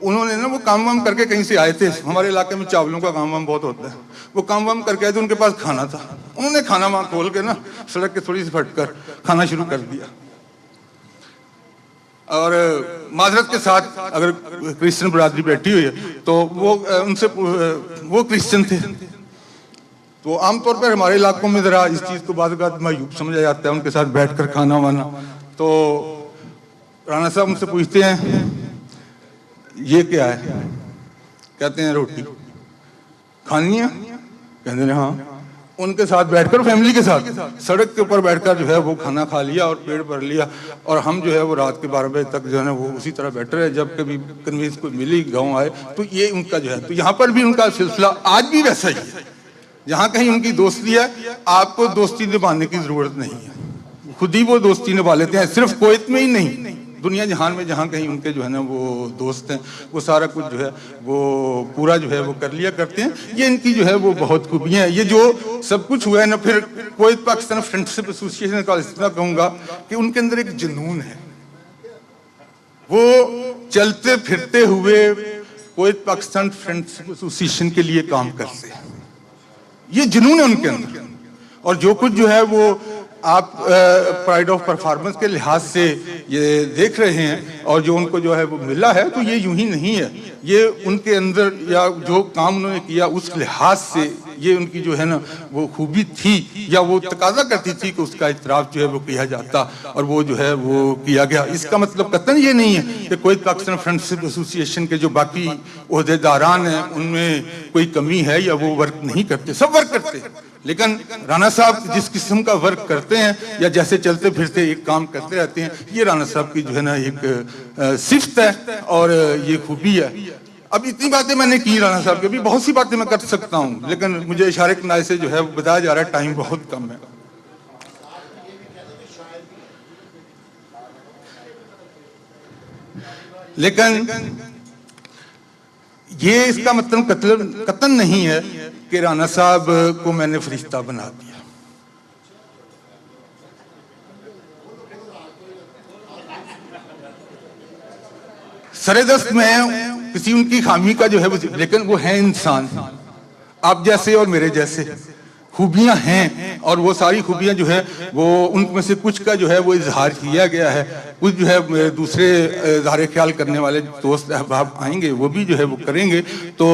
उन्होंने ना वो काम वाम करके कहीं से आए थे, हमारे इलाके में चावलों का काम वाम बहुत होता है, वो काम वाम करके आए थे, उनके पास खाना था, उन्होंने खाना वहाँ खोल के ना सड़क के थोड़ी सी फटकर खाना शुरू कर दिया। और माजरत के साथ अगर क्रिश्चियन बरादरी बैठी हुई है तो वो उनसे वो क्रिश्चियन थे, तो आमतौर पर हमारे इलाकों में ज़रा इस चीज़ को बाद मायूब समझा जाता है, उनके साथ बैठकर खाना वाना। तो राणा साहब उनसे पूछते हैं ये क्या है, कहते हैं रोटी खानी है, कहते हैं हाँ। उनके साथ बैठकर फैमिली के साथ सड़क के ऊपर बैठकर जो है वो खाना खा लिया और पेट भर लिया, और हम जो है वो रात के 12 बजे तक जो है ना वो उसी तरह बैठे रहे। जब कभी कन्वींस को मिली गाँव आए तो ये उनका जो है, तो यहाँ पर भी उनका सिलसिला आज भी वैसा ही है। जहाँ कहीं उनकी दोस्ती है, आपको दोस्ती निभाने की जरूरत नहीं है, खुद ही वो दोस्ती निभा लेते हैं। सिर्फ कुवैत में ही नहीं, दुनिया जहान में जहाँ कहीं उनके जो है ना वो दोस्त हैं, वो सारा कुछ जो है वो पूरा जो है वो कर लिया करते हैं। ये इनकी जो है वो बहुत खूबियाँ हैं। ये जो सब कुछ हुआ है ना, फिर कुवैत पाकिस्तान फ्रेंडशिप एसोसिएशन का इतना कहूँगा कि उनके अंदर एक जुनून है, वो चलते फिरते हुए कुवैत पाकिस्तान फ्रेंडशिप एसोसिएशन के लिए काम करते हैं, ये जुनून है उनके अंदर। और जो कुछ जो है वो आप प्राइड ऑफ परफॉर्मेंस के लिहाज से ये देख रहे हैं और जो उनको जो है वो मिला है, तो ये यूं ही नहीं है, ये उनके अंदर या जो काम उन्होंने किया उस लिहाज से ये उनकी जो है ना वो खूबी थी, या वो तकाजा करती थी कि उसका इतराफ़ जो है वो किया जाता, और वो जो है वो किया गया। इसका मतलब कतई ये नहीं है कि कुवैत पाकिस्तान फ्रेंडशिप एसोसिएशन के जो बाकी ओहदेदारान हैं उनमें कोई कमी है या वो वर्क नहीं करते, सब वर्क करते हैं। लेकिन राणा साहब जिस किस्म का वर्क करते हैं या जैसे चलते फिरते एक काम करते रहते हैं, ये राणा साहब की जो है ना एक सिफ्त है और ये खूबी है। अब इतनी बातें मैंने की राणा साहब की, अभी बहुत सी बातें मैं कर सकता हूँ, लेकिन मुझे इशारे किनारे से जो है बताया जा रहा है टाइम बहुत कम है। लेकिन ये इसका मतलब कतन नहीं है कि राणा साहब को मैंने फरिश्ता बना दिया। सरेदस्त में किसी उनकी खामी का जो है वो, लेकिन वो है इंसान, आप जैसे और मेरे जैसे खूबियां हैं, और वो सारी खूबियां जो है वो उनमें से कुछ का जो है वो इजहार किया गया है, कुछ जो है दूसरे इजहार ख्याल करने वाले दोस्त अहबाब आएंगे वो भी जो है वो करेंगे। तो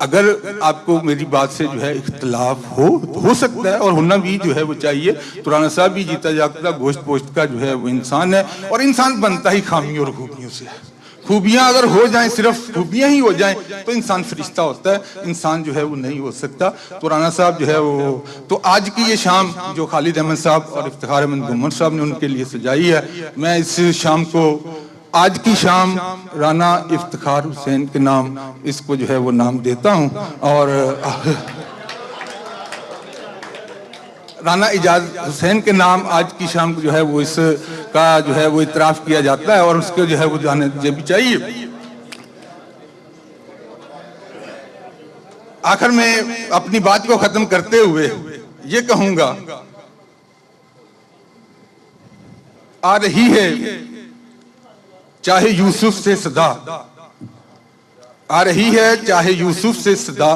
अगर आपको मेरी बात से जो है इख्तलाफ हो सकता है और होना भी जो है वो चाहिए, तो राणा साहब भी जीता जागता गोश्त पोश्त का जो है वो इंसान है, और इंसान बनता ही खामियों और खूबियों से है। खूबियां अगर हो जाएं, सिर्फ खूबियां ही हो जाएं, तो इंसान फरिश्ता होता है, इंसान जो है वो नहीं हो सकता। तो राणा साहब जो है वो, तो आज की ये शाम जो खालिद अहमद साहब और इफ्तिखार अहमद गुम्मन साहब ने उनके लिए सजाई है, मैं इस शाम को, आज की शाम राणा इफ्तिखार हुसैन के नाम इसको जो है वो नाम देता हूँ, और राणा इजाज हुसैन के नाम आज की शाम जो है वो इसका जो है वो इतराफ़ किया जाता है, और उसके जो है वो जाने भी चाहिए। आखिर में अपनी बात को खत्म करते हुए ये कहूंगा, आ रही है चाहे यूसुफ से सदा, आ रही है चाहे यूसुफ से सदा,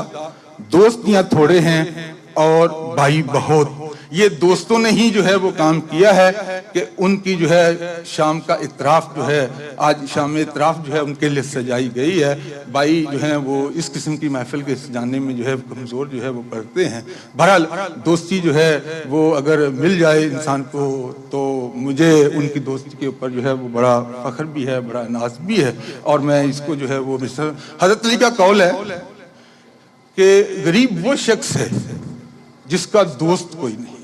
दोस्तियां थोड़े हैं और भाई बहुत। ये दोस्तों ने ही जो है वो काम किया है कि उनकी जो है शाम का इतराफ़ जो है, आज शाम में इतराफ़ जो है उनके लिए सजाई गई है। भाई जो है वो इस किस्म की महफिल के सजाने में जो है कमज़ोर जो है वो पड़ते हैं। बहरहाल दोस्ती जो है वो अगर मिल जाए इंसान को, तो मुझे उनकी दोस्ती के ऊपर जो है वो बड़ा फ़ख्र भी है, बड़ा नाज भी है, और मैं इसको जो है वो हज़रत अली का कौल है कि गरीब वो शख्स है जिसका दोस्त कोई नहीं।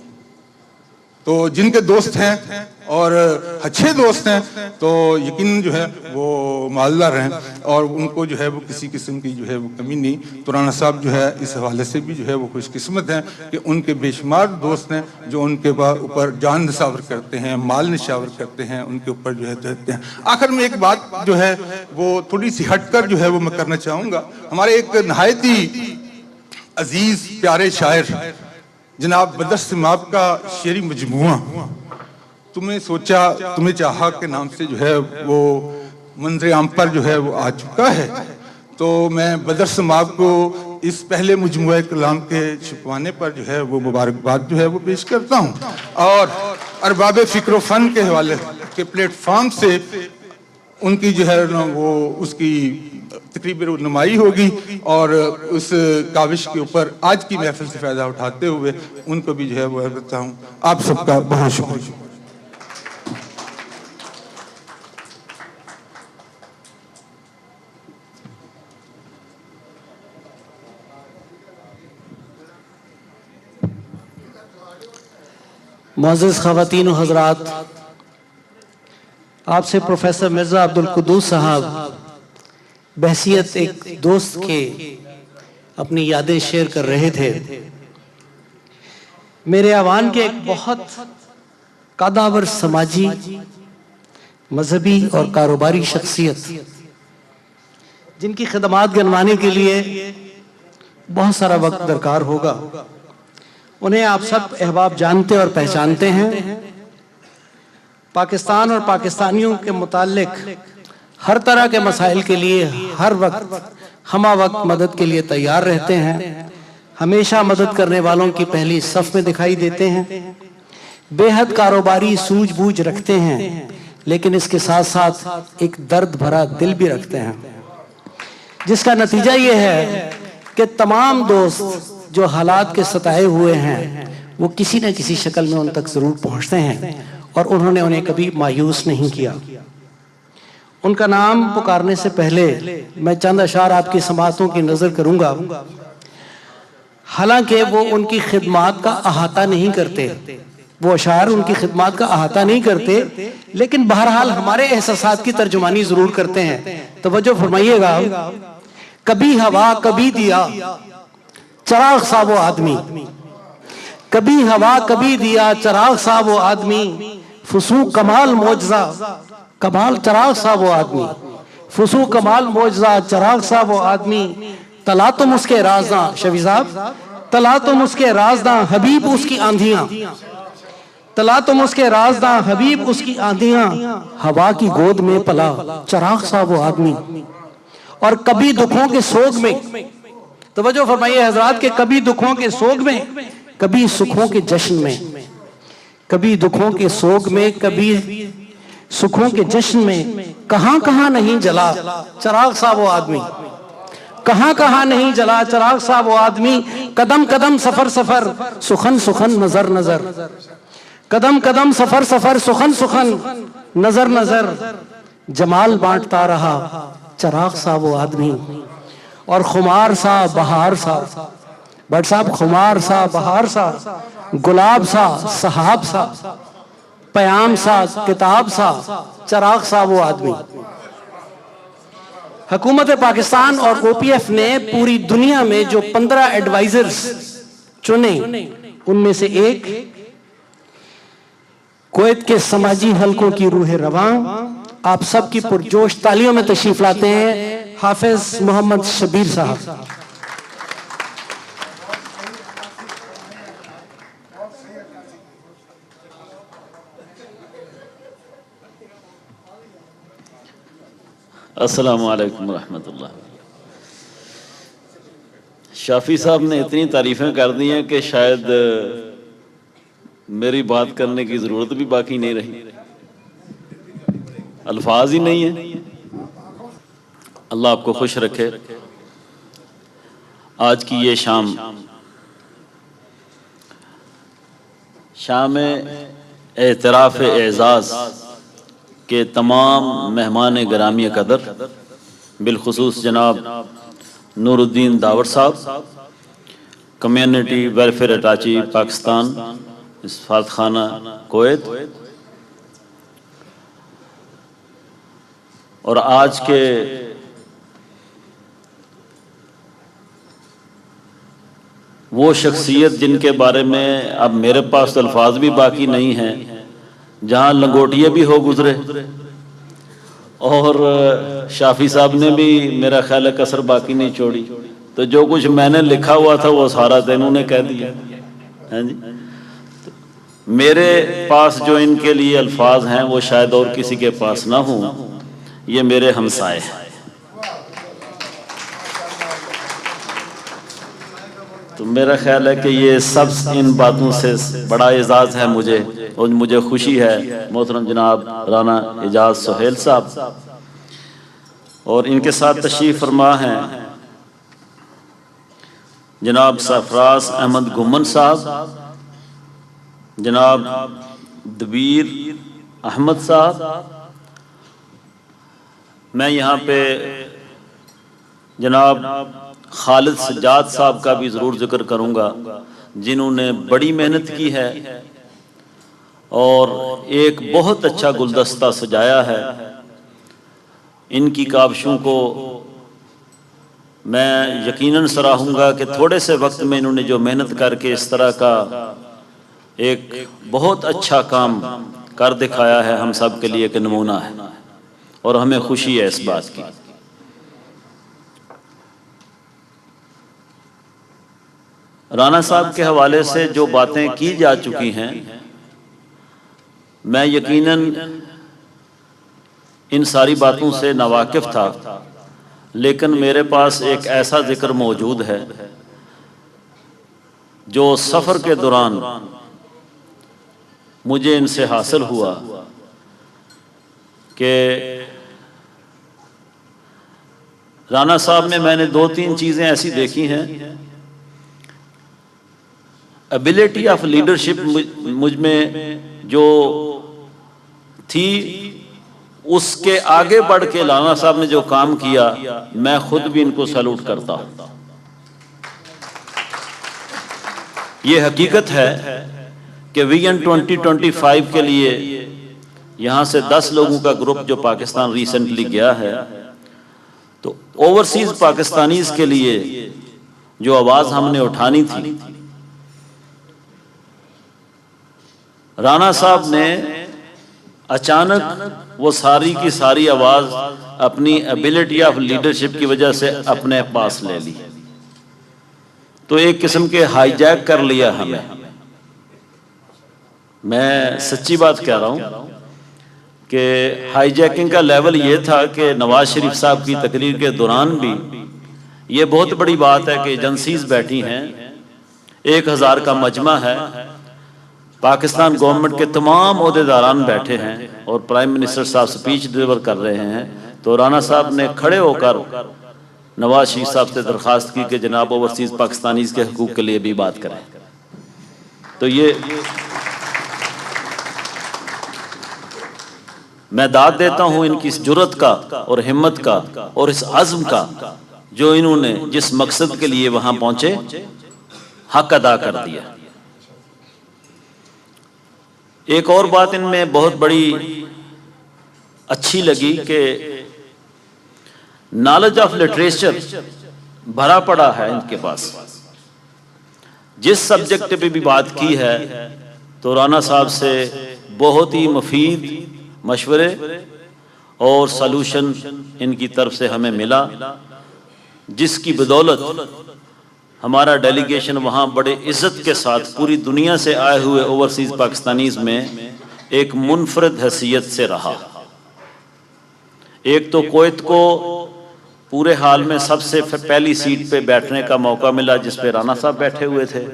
तो जिनके दोस्त हैं और अच्छे दोस्त हैं, तो यकीन जो है वो मालदार हैं, और उनको जो है वो किसी किस्म की जो है वो कमी नहीं। तो राणा साहब जो है इस हवाले से भी जो है वो खुशकिस्मत हैं कि उनके बेशुमार दोस्त हैं जो उनके ऊपर जान निशावर करते हैं, माल निशावर करते हैं, उनके ऊपर जो है देते हैं। आखिर में एक बात जो है वो थोड़ी सी हटकर जो है वो मैं करना चाहूँगा। हमारे एक नहायत ही अजीज प्यारे शायर जनाब बदर सिमाब का शेरी मजमुआ तुम्हें सोचा तुम्हें चाहा के नाम से जो है वो मंजर आम पर जो है वो आ चुका है। तो मैं बदर समाब को इस पहले मजमूआ कलाम के छुपवाने पर जो है वो मुबारकबाद जो है वो पेश करता हूँ, और अरबाब फ़िक्र फ़न के हवाले के प्लेटफॉर्म से उनकी जो है ना वो उसकी तकरीबन रुनुमाई होगी, और उस काविश के ऊपर आज की महफिल से फ़ायदा उठाते हुए उनको भी जो है वो करता हूँ। आप सबका बहुत शुक्रिया। मुअज़्ज़िज़ ख़वातीन व हज़रात, आपसे प्रोफेसर मिर्ज़ा अब्दुल कुद्दूस साहब बहसियत एक दोस्त के अपनी यादें शेयर कर रहे थे। मेरे आवान के एक बहुत कादावर समाजी, मजहबी और कारोबारी शख्सियत, जिनकी खदमात गिनवाने के लिए बहुत सारा वक्त दरकार होगा, उन्हें आप सब अहबाब जानते और पहचानते हैं। पाकिस्तान और पाकिस्तानियों के मुताल्लिक हर तरह के मसाइल के लिए हर वक्त हमा वक्त मदद के लिए तैयार रहते हैं। हमेशा मदद करने वालों की पहली सफ में दिखाई देते हैं। बेहद कारोबारी सूझबूझ रखते हैं, लेकिन इसके साथ साथ एक दर्द भरा दिल भी रखते हैं, जिसका नतीजा ये है कि तमाम दोस्त जो हालात के सताए हुए हैं वो किसी न किसी शक्ल में उन तक जरूर पहुंचते हैं, और उन्होंने उन्हें कभी मायूस नहीं किया। उनका नाम पुकारने से पहले मैं चंद अशार आपकी समातों की नजर करूंगा। हालांकि वो उनकी खिदमात का अहाता नहीं करते, वो अशार उनकी खिदमात का अहाता नहीं करते, लेकिन बहरहाल हमारे एहसासात की तर्जुमानी जरूर करते हैं। तवज्जो फरमाइएगा। कभी हवा कभी दिया चराग सा वो आदमी, कभी हवा कभी दिया चराग सा वो आदमी, फुसू कमाल मोजजा कमाल चराग सा वो आदमी, फुसू कमाल मोजजा चराग सा वो आदमी, तला तुम उसके राज़दा शफी साहब, तला तुम उसके राज़दा हबीब उसकी आंधियां, तला तुम उसके राज़दा हबीब उसकी आंधियां, हवा की गोद में पला चराग सा वो आदमी। और कभी दुखों के सोग में, तवज्जो फरमाइए हजरात, के कभी दुखों के सोग में कभी सुखों के जश्न में, कभी दुखों के सोग में कभी सुखों के जश्न में, कहां कहां नहीं जला चराग सा वो आदमी, कहां कहां नहीं जला चराग सा वो आदमी, कदम कदम सफर सफर सुखन सुखन नजर नजर, कदम कदम सफर सफर सुखन सुखन नजर नजर, जमाल बांटता रहा चराग सा वो आदमी। और खुमार सा बहार सा, भट्ट साहब, खुमार सा बहार सा, गुलाब सा सहाब सा, पयाम सा किताब सा, चराग सा वो आदमी। हुकूमत पाकिस्तान और OPF ने पूरी दुनिया में जो 15 एडवाइजर्स चुने, उनमें से एक कुवैत के समाजी हलकों की रूह रवां, आप सबकी पुरजोश तालियों में तशरीफ लाते हैं, हाफिज मोहम्मद शबीर साहब। अस्सलामु अलैकुम रहमतुल्लाह। शाफी साहब ने इतनी तारीफ़ें कर दी हैं कि शायद मेरी बात करने की ज़रूरत भी बाकी नहीं रही, अल्फाज ही नहीं है। अल्लाह आपको खुश रखे। आज की ये शाम एतराफ़ एज़ाज़ के तमाम मेहमान गिरामी कदर, बिलखुसूस जनाब नूरुद्दीन दावर साहब, कम्युनिटी वेलफेयर अटैची पाकिस्तान, सफारतखाना कुवैत, और आज के वो शख्सियत जिनके बारे में अब मेरे पास तो अल्फाज भी बाकी नहीं हैं, जहाँ लंगोटिए भी हो गुजरे, और शाफी साहब ने भी मेरा ख्याल है कसर बाकी नहीं छोड़ी। तो जो कुछ मैंने लिखा हुआ था वो सारा तो इन्होंने कह दिया है जी। मेरे पास जो इनके लिए अल्फाज हैं वो शायद और किसी के पास ना हो, ये मेरे हमसाए हैं। तो मेरा ख्याल है कि ये सब इन बातों से बड़ा एजाज़ है मुझे, और मुझे खुशी है मोहतरम जनाब राना एजाज सुहेल साहब और इनके साथ तशरीफ़ फरमा हैं जनाब सरफराज अहमद गुमन साहब, जनाब दबीर अहमद साहब। मैं यहाँ पे जनाब खालिद सज्जाद साहब का भी ज़रूर जिक्र करूँगा, जिन्होंने बड़ी मेहनत की है और एक बहुत अच्छा गुलदस्ता सजाया है। इनकी काविशों को मैं यकीनन सराहूँगा कि थोड़े से वक्त में इन्होंने जो मेहनत करके इस तरह का एक बहुत अच्छा काम कर दिखाया है, हम सब के लिए एक नमूना है और हमें खुशी है इस बात की। राना साहब के हवाले से जो बातें की जा चुकी हैं, मैं यकीनन इन सारी बातों से नावाकिफ था, लेकिन मेरे पास एक ऐसा जिक्र मौजूद है जो सफ़र के दौरान मुझे इनसे हासिल हुआ कि राना साहब में मैंने 2-3 चीज़ें ऐसी देखी हैं। एबिलिटी ऑफ लीडरशिप मुझ में जो थी, उसके आगे बढ़ के राना साहब ने जो काम किया, मैं खुद भी इनको सैल्यूट करता हूं। ये हकीकत है कि विजन 2025 के लिए यहाँ से 10 लोगों का ग्रुप जो पाकिस्तान रिसेंटली गया है, तो ओवरसीज पाकिस्तानीज के लिए जो आवाज़ हमने उठानी थी, राना साहब ने अचानक वो सारी की सारी आवाज़ अपनी एबिलिटी ऑफ लीडरशिप की वजह से अपने पास ले ली। तो एक किस्म के हाईजैक कर लिया हमें। मैं सच्ची बात कह रहा हूँ कि हाईजैकिंग का लेवल ये था कि नवाज शरीफ साहब की तकरीर के दौरान भी ये बहुत बड़ी बात है कि एजेंसीज बैठी हैं, 1000 का मजमा है, पाकिस्तान गवर्नमेंट के तमाम ओहदेदारान बैठे हैं और प्राइम मिनिस्टर साहब स्पीच डिलीवर कर रहे हैं। तो राना साहब ने खड़े होकर नवाज शरीफ साहब से दरख्वास्त की कि जनाब ओवरसीज पाकिस्तानीज के हकूक़ के लिए भी बात करें। तो ये मैं दाद देता हूँ इनकी इस जुर्रत का और हिम्मत का और इस अज़्म का, जो इन्होंने जिस मकसद के लिए वहाँ पहुँचे हक अदा कर दिया। एक और बात इनमें बहुत बड़ी अच्छी लगी कि नॉलेज ऑफ लिटरेचर भरा पड़ा है इनके पास। जिस सब्जेक्ट पे भी बात की है तो राना साहब से बहुत ही मुफीद मशवरे और सलूशन इनकी तरफ से हमें मिला, जिसकी बदौलत हमारा डेलीगेशन वहाँ बड़े इज़्ज़त के साथ पूरी दुनिया से आए हुए ओवरसीज़ पाकिस्तानीज़ में एक मुनफरद हैसियत से रहा। एक तो कुवैत को पूरे हाल में सबसे पहली सीट पे बैठने का मौका मिला, जिस पे राना साहब बैठे हुए थे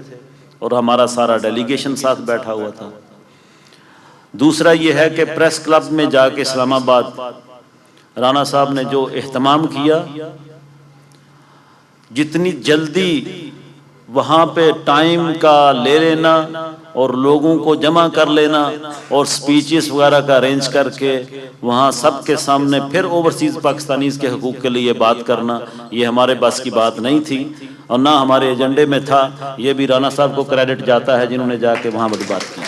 और हमारा सारा डेलीगेशन साथ बैठा हुआ था। दूसरा ये है कि प्रेस क्लब में जाके इस्लामाबाद राना साहब ने जो एहतमाम किया, जितनी जल्दी वहाँ पे टाइम का ले लेना और लोगों को जमा कर लेना और स्पीचेस वगैरह का अरेंज करके वहाँ सबके सामने फिर ओवरसीज़ पाकिस्तानीज़ के हकूक़ के लिए बात करना, ये हमारे बस की बात नहीं थी और ना हमारे एजेंडे में था। ये भी राना साहब को क्रेडिट जाता है जिन्होंने जाके वहाँ बड़ी बात की।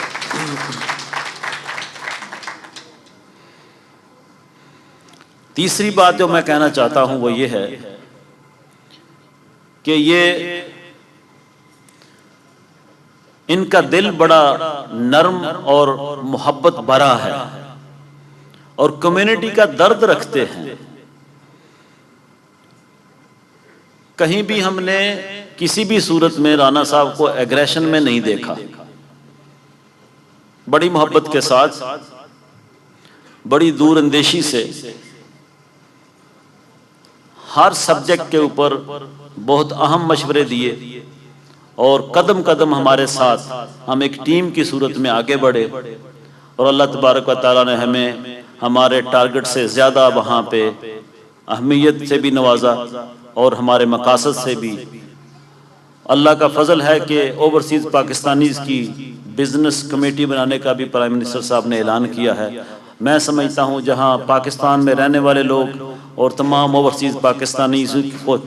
तीसरी बात जो मैं कहना चाहता हूँ वो ये है कि ये इनका दिल बड़ा नर्म और मोहब्बत भरा है और कम्युनिटी का दर्द रखते हैं। कहीं भी हमने किसी भी सूरत में राना साहब को एग्रेशन में नहीं देखा। बड़ी मोहब्बत के साथ, बड़ी दूर अंदेशी से हर सब्जेक्ट के ऊपर बहुत अहम मशवरे दिए और कदम कदम हमारे साथ हम एक टीम की सूरत में आगे बढ़े और अल्लाह तबारक व तआला ने हमें हमारे टारगेट से ज़्यादा वहाँ पे अहमियत से भी नवाजा और हमारे मकासद से भी। अल्लाह का फजल है कि ओवरसीज़ पाकिस्तानीज़ की बिजनेस कमेटी बनाने का भी प्राइम मिनिस्टर साहब ने ऐलान किया है। मैं समझता हूँ जहाँ पाकिस्तान में रहने वाले लोग और तमाम ओवरसीज़ पाकिस्तानी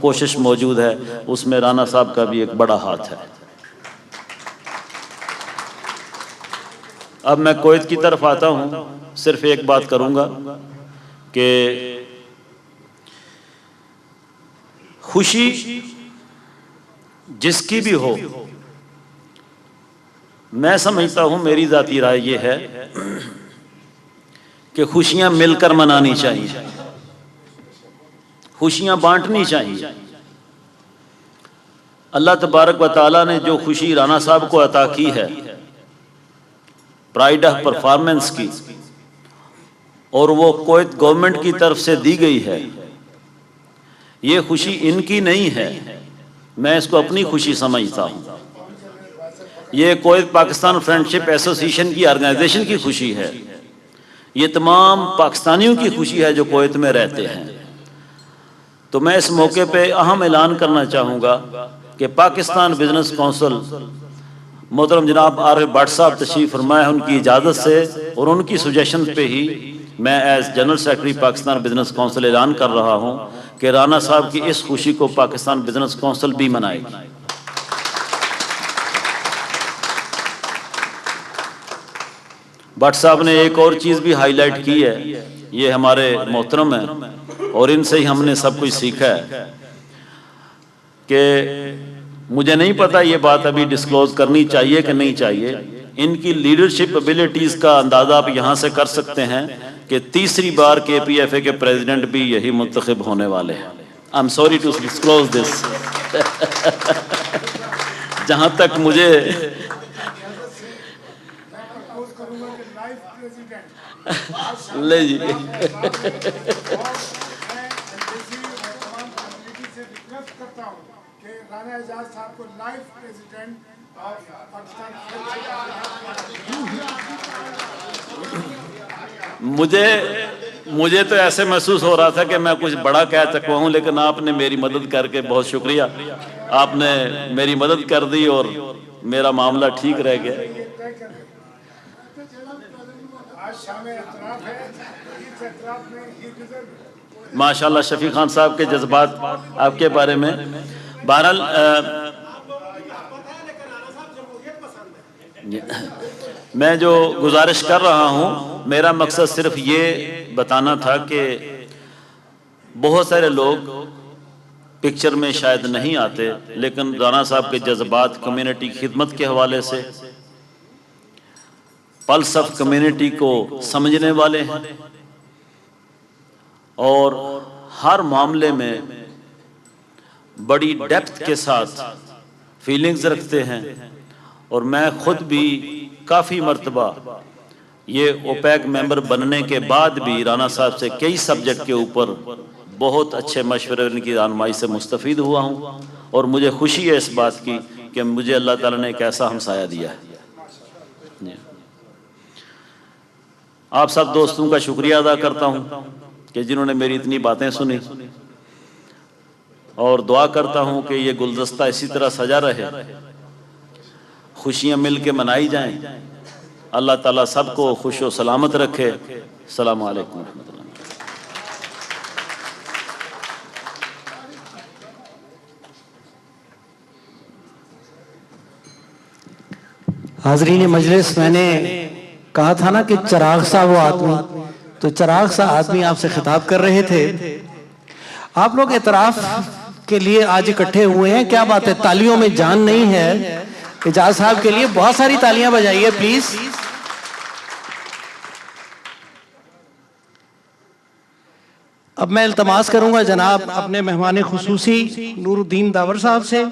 कोशिश मौजूद है, उसमें राना साहब का भी एक बड़ा हाथ है। अब मैं कुवैत की तरफ आता हूँ, सिर्फ एक बात करूँगा कि खुशी जिसकी भी हो, मैं समझता हूँ, मेरी ज़ाती राय ये है कि खुशियाँ मिलकर मनानी चाहिए, खुशियाँ बांटनी चाहिए। अल्लाह तबारक व तआला ने जो खुशी राना साहब को अता की है, प्राइड ऑफ परफॉर्मेंस की, और वो कुवैत गवर्नमेंट की तरफ से दी गई है, ये खुशी इनकी नहीं है, मैं इसको अपनी खुशी समझता हूँ। ये कुवैत पाकिस्तान फ्रेंडशिप एसोसिएशन की ऑर्गेनाइजेशन की खुशी है, ये तमाम पाकिस्तानियों की खुशी है जो कुवैत में रहते हैं। तो मैं इस मौके पे अहम ऐलान करना चाहूँगा कि पाकिस्तान बिजनेस काउंसिल मोहतरम जनाब आरिफ भट्ट साहब तशरीफ फरमाए, उनकी इजाज़त से और उनकी सुजेशन पे ही मैं as general secretary Pakistan business council ऐलान कर रहा हूँ कि राना साहब की इस खुशी को पाकिस्तान बिजनेस काउंसिल भी मनाएगी। भट्ट साहब ने एक और चीज़ भी हाईलाइट की है, ये हमारे मोहतरम हैं और इनसे ही हमने सब कुछ सीखा है कि मुझे नहीं पता ये बात अभी डिस्क्लोज करनी चाहिए कि नहीं चाहिए। इनकी लीडरशिप एबिलिटीज़ का अंदाज़ा आप यहाँ से कर सकते हैं कि तीसरी बार KPFA के प्रेसिडेंट भी यही मुंतखब होने वाले हैं। I am sorry to disclose this. जहाँ तक मुझे ले जी मुझे तो ऐसे महसूस हो रहा था कि मैं कुछ बड़ा कह चुका हूँ, लेकिन आपने मेरी मदद करके बहुत शुक्रिया, आपने मेरी मदद कर दी और मेरा मामला ठीक रह गया। माशाल्लाह शफी खान साहब के जज्बात आपके बारे में। बहरहाल मैं जो गुजारिश कर रहा हूँ, मेरा मकसद सिर्फ ये बताना था कि बहुत सारे लोग पिक्चर में शायद नहीं आते, लेकिन राना साहब के जज्बात कम्युनिटी खिदमत के हवाले से, पल्स ऑफ कम्युनिटी को समझने वाले हैं और हर मामले में बड़ी डेप्थ के साथ फीलिंग्स रखते हैं। और मैं खुद भी काफ़ी मर्तबा ये ओपेक मेंबर बनने के बाद भी राना साहब से कई सब्जेक्ट के ऊपर बहुत अच्छे मशवरे उनकी रहनुमाई से मुस्तफ़ीद हुआ हूँ और मुझे खुशी है इस बात की कि मुझे अल्लाह ताला ने एक ऐसा हमसाया दिया है। आप सब दोस्तों का शुक्रिया अदा करता हूँ कि जिन्होंने मेरी इतनी बातें सुनी, और दुआ करता हूँ कि ये गुलदस्ता इसी तरह सजा रहे, खुशियाँ मिल के मनाई जाएं। अल्लाह ताला सबको खुश और सलामत रखे। अस्सलामु अलैकुम। हाजरीन मजलिस, मैंने कहा था ना कि चिराग सा वो आदमी, तो चिराग सा आदमी आपसे खिताब कर रहे थे। आप लोग एतराफ के लिए आज इकट्ठे हुए हैं, क्या बात है, तालियों में जान नहीं है? एजाज साहब के लिए बहुत सारी तालियां बजाइए प्लीज। अब मैं इल्तमास करूंगा जनाब अपने मेहमान खुसूसी नूरुद्दीन दावर साहब से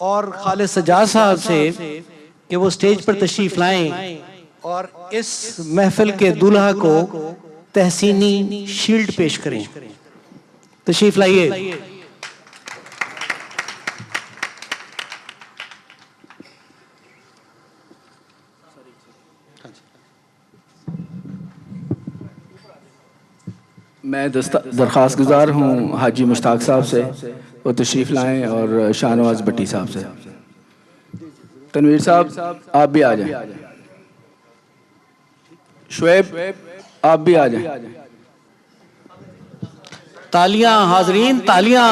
और खालिद सज्जाद साहब से कि वो स्टेज पर तशरीफ लाएं और इस महफिल के दूल्हा को तहसीनी शील्ड पेश करें। तशरीफ लाइए। मैं दरख्वास्त गुजार हूँ हाजी मुश्ताक साहब से वो तशरीफ़ लाएं और शाहनवाज भट्टी साहब से। तनवीर साहब आप भी आ जाएं। शुएब आप भी आ जाएं। तालियां हाजरीन, तालियां।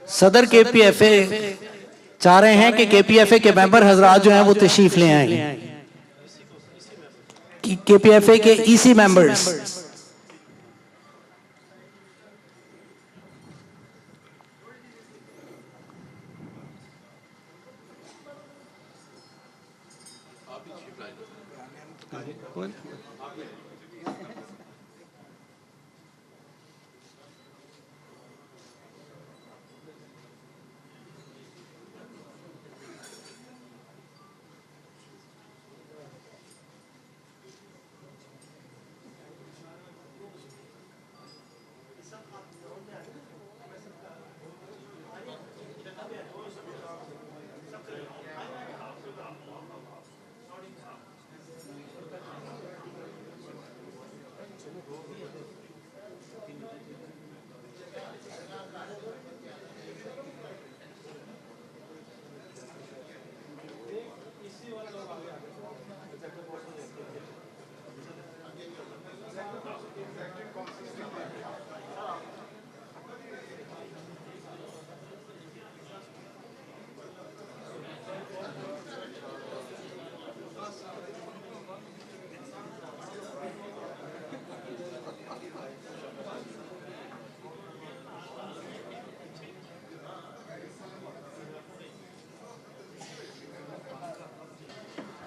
सदर KPFA चाह रहे हैं कि KPFA के मेंबर हजरात जो हैं वो तशरीफ ले आए। KPFA के EC मेंबर्स।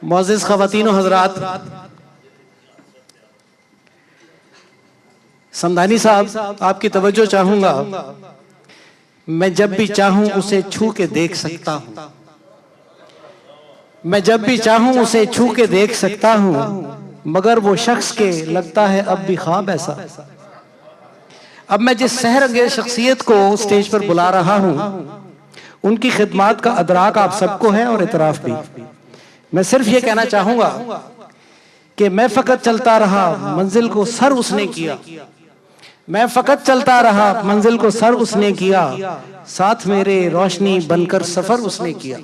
मोअज़्ज़िज़ ख़वातीन व हज़रात, समदानी साहब आपकी तवज्जो चाहूंगा। मैं जब भी चाहूं उसे छू के देख सकता हूं। मैं जब भी चाहूं उसे छू के देख सकता हूं, मगर वो शख्स के लगता है अब भी ख्वाब ऐसा। अब मैं जिस सहर अंगेज शख्सियत को स्टेज पर बुला रहा हूं, उनकी खिदमात का अदराक आप सबको है और इतराफ भी। मैं सिर्फ ये कहना चाहूंगा कि मैं फकत चलता रहा, मंजिल को सर उसने किया। मैं फकत चलता रहा, मंजिल को सर उसने किया। साथ मेरे रोशनी बनकर सफर उसने किया।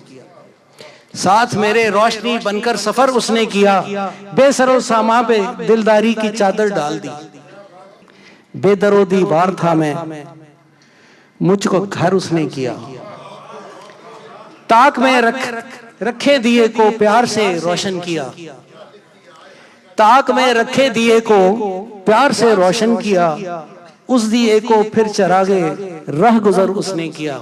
साथ मेरे रोशनी बनकर सफर उसने किया। बेसरो सामा पे दिलदारी की चादर डाल दी। बेदरोदी बार था मैं, मुझको घर उसने किया। ताक में रखे दिए को प्यार से रोशन किया। ताक में रखे दिए को प्यार से रोशन किया। उस दिए को फिर चरागे रह गुजर उसने किया।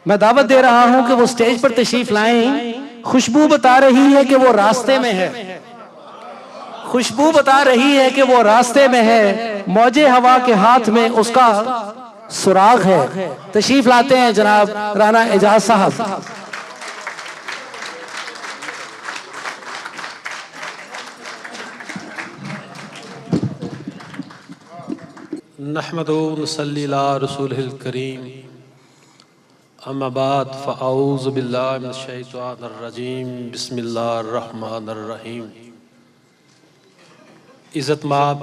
मैं दावत दे रहा हूं कि वो स्टेज पर तशरीफ लाएं। खुशबू बता रही है कि वो रास्ते में है। खुशबू बता रही है कि वो रास्ते में है। मौजे हवा के हाथ में उसका सुराग है। तशरीफ लाते हैं जनाब राना एजाज साहब। नहमदु नसल्ली अला रसूलिल करीम, अम्मा बाद फ़अऊज़ु बिल्लाहि मिनश शैतानिर रजीम, बिस्मिल्लाहिर रहमानिर रहीम। इज़्ज़त माब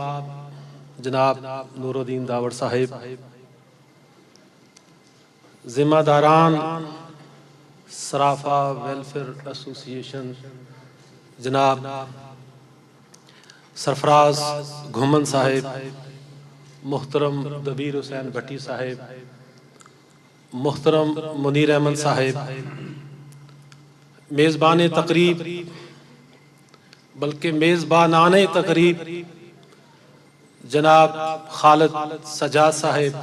जनाब नूरुद्दीन दावर साहिब, ज़िम्मेदारान सराफा वेलफेयर एसोसिएशन जनाब सरफराज घुमन साहिब, मुहतरम दबीर हुसैन भट्टी साहिब, मुहतरम मुनीर अहमद साहिब, मेज़बान तकरीब बल्कि मेज़बानाने तकरीब जनाब खालिद सजाद साहिब,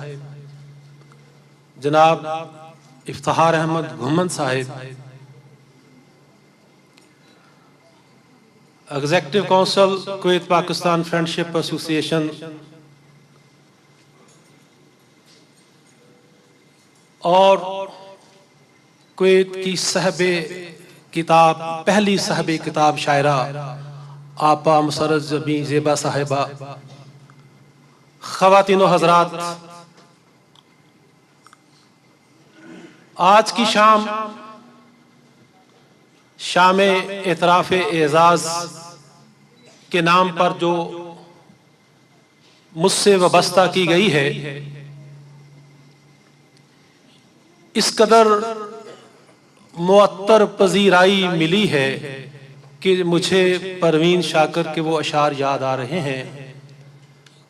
जनाब इफ्तिखार अहमद घुमन Sahib, executive council Kuwait Pakistan friendship association, और कुवैत की साहबे किताब, पहली साहबे किताब शायरा आपा मुसर्रत जबी ज़ेबा साहिबा, ख़वातीन व हज़रात, आज की शाम शाम एतराफ़ एज़ाज़ के नाम पर जो मुझसे वाबस्ता की गई है, इस कदर मुअत्तर पजीराई मिली है कि मुझे परवीन शाकर के वो अशार याद आ रहे हैं।